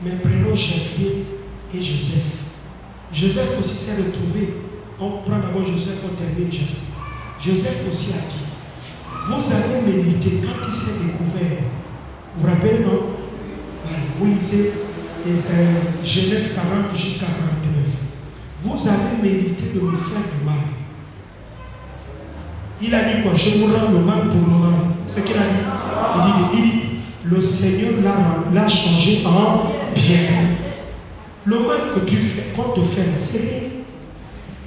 Mais prenons Jephthé et Joseph. Joseph aussi s'est retrouvé. On prend d'abord Joseph, on termine Jephthé. Joseph aussi a dit, vous avez mérité quand il s'est découvert. Vous vous rappelez, non? Vous lisez Genèse 40 jusqu'à 49. Vous avez mérité de me faire du mal. Il a dit quoi? Je vous rends le mal pour le mal. C'est ce qu'il a dit. Il dit, le Seigneur l'a changé en bien. Le mal que tu fais, qu'on te fait, c'est rien.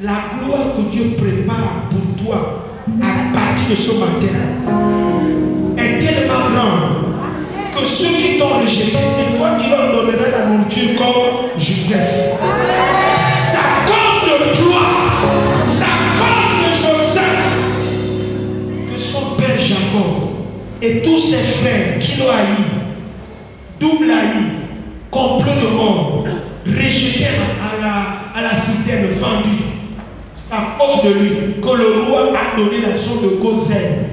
La gloire que Dieu prépare pour toi à partir de ce matin est tellement grande que ceux qui t'ont rejeté, c'est toi qui leur donneras la nourriture comme Joseph. C'est à cause de toi, c'est à cause de Joseph que son père Jacob et tous ses frères qui l'ont haï, double haï, complot de mort, rejeté à la citerne fendue. C'est à cause de lui que le roi a donné la zone de Gozen.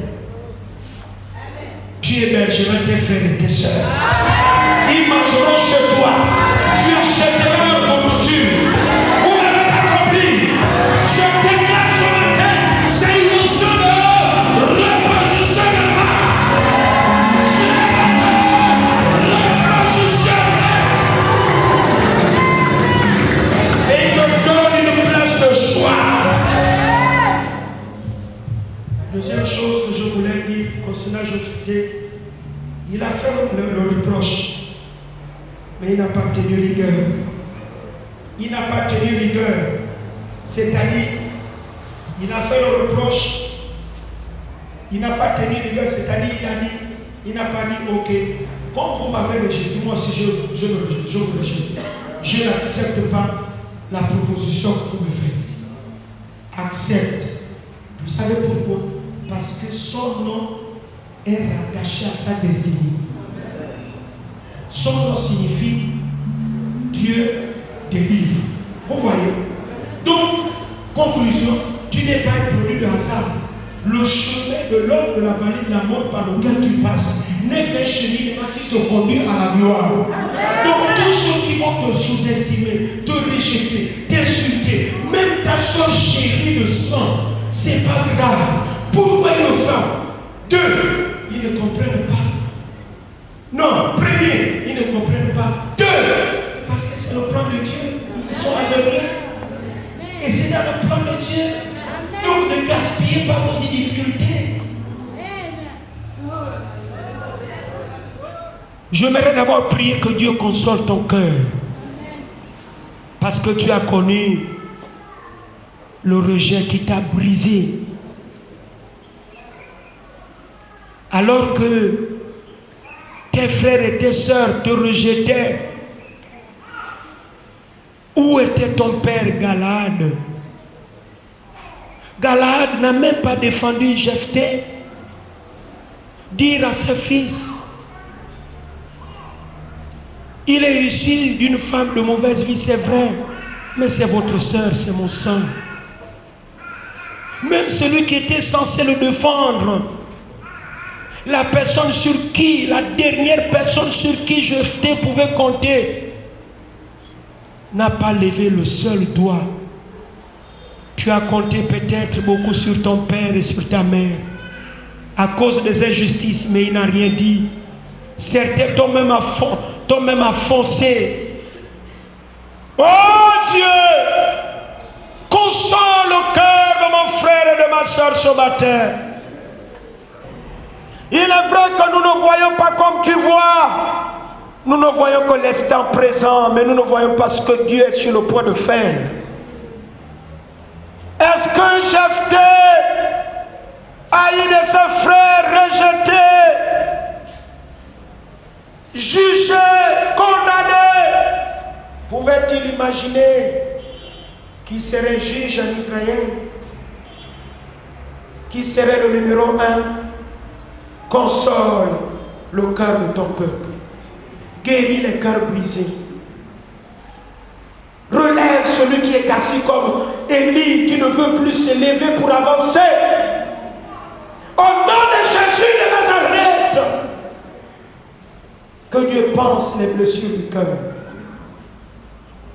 Tu hébergeras tes frères et tes soeurs. Ils mangeront chez toi. Tu achèteras leur fourniture. Vous n'avez pas compris. Je déclare ce matin, c'est une notion de repositionnement. Et il te donne une place de choix. Deuxième chose que je voulais dire concernant Jephthé, il a fait le reproche, mais il n'a pas tenu rigueur. Il n'a pas tenu rigueur. C'est-à-dire, il a fait le reproche, il n'a pas tenu rigueur, c'est-à-dire, il n'a pas dit, ok, comme vous m'avez rejeté, moi aussi je vous rejette. Je n'accepte pas la proposition que vous me faites. Accepte. Vous savez pourquoi? Parce que son nom est rattaché à sa destinée. Son nom signifie Dieu délivre. Vous voyez? Donc, conclusion, tu n'es pas un produit de hasard. Le chemin de l'homme de la vallée de la mort par lequel tu passes n'est qu'un cheminement qui te conduit à la gloire. Donc, tous ceux qui vont te sous-estimer, te rejeter, t'insulter, même ta soeur chérie de sang, c'est pas grave. Pourquoi ils le font? Deux, ils ne comprennent pas. Non, premier, ils ne comprennent pas. Deux, parce que c'est le plan de Dieu. Ils sont aveuglés. Et c'est dans le plan de Dieu. Donc ne gaspillez pas vos difficultés. J'aimerais d'abord prier que Dieu console ton cœur. Parce que tu as connu le rejet qui t'a brisé. Alors que tes frères et tes sœurs te rejetaient, où était ton père Galad. Galad n'a même pas défendu Jephthé. Dire à ses fils, il est issu d'une femme de mauvaise vie, c'est vrai, mais c'est votre soeur, c'est mon sang. Même celui qui était censé le défendre, la personne sur qui, la dernière personne sur qui Jephthé pouvait compter, n'a pas levé le seul doigt. Tu as compté peut-être beaucoup sur ton père et sur ta mère à cause des injustices, mais il n'a rien dit. Certains t'ont même foncé. Oh Dieu, console le cœur de mon frère et de ma soeur ce matin. Il est vrai que nous ne voyons pas comme tu vois. Nous ne voyons que l'instant présent, mais nous ne voyons pas ce que Dieu est sur le point de faire. Est-ce que Jephthé, haï de ses frères, rejeté, jugé, condamné, pouvait-il imaginer qu'il serait juge en Israël, qui serait le numéro 1? Console le cœur de ton peuple, guéris les cœurs brisés, relève celui qui est cassé comme Élie, qui ne veut plus s'élever pour avancer. Au nom de Jésus de Nazareth, que Dieu pense les blessures du cœur.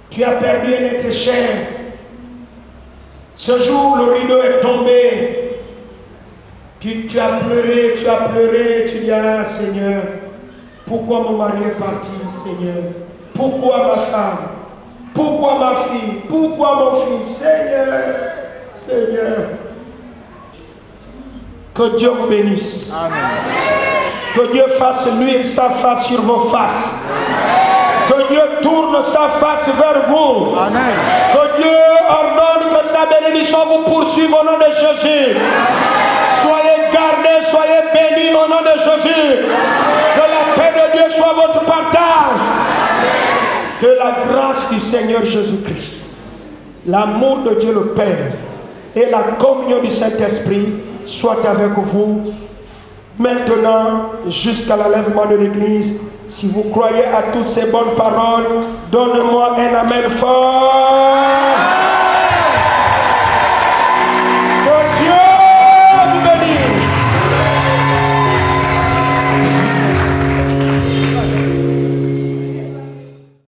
Tu as perdu un être cher. Ce jour, le rideau est tombé. Tu as pleuré, tu dis, ah Seigneur, pourquoi mon mari est parti, Seigneur? Pourquoi ma femme? Pourquoi ma fille? Pourquoi mon fils? Seigneur. Que Dieu vous bénisse. Amen. Que Dieu fasse luire sa face sur vos faces. Que Dieu tourne sa face vers vous. Amen. Que Dieu ordonne que sa bénédiction vous poursuive au nom de Jésus. Soyez gardés, soyez bénis au nom de Jésus. Que la paix de Dieu soit votre partage. Que la grâce du Seigneur Jésus-Christ, l'amour de Dieu le Père et la communion du Saint-Esprit soient avec vous maintenant jusqu'à l'enlèvement de l'Église. Si vous croyez à toutes ces bonnes paroles, donnez-moi un amen fort.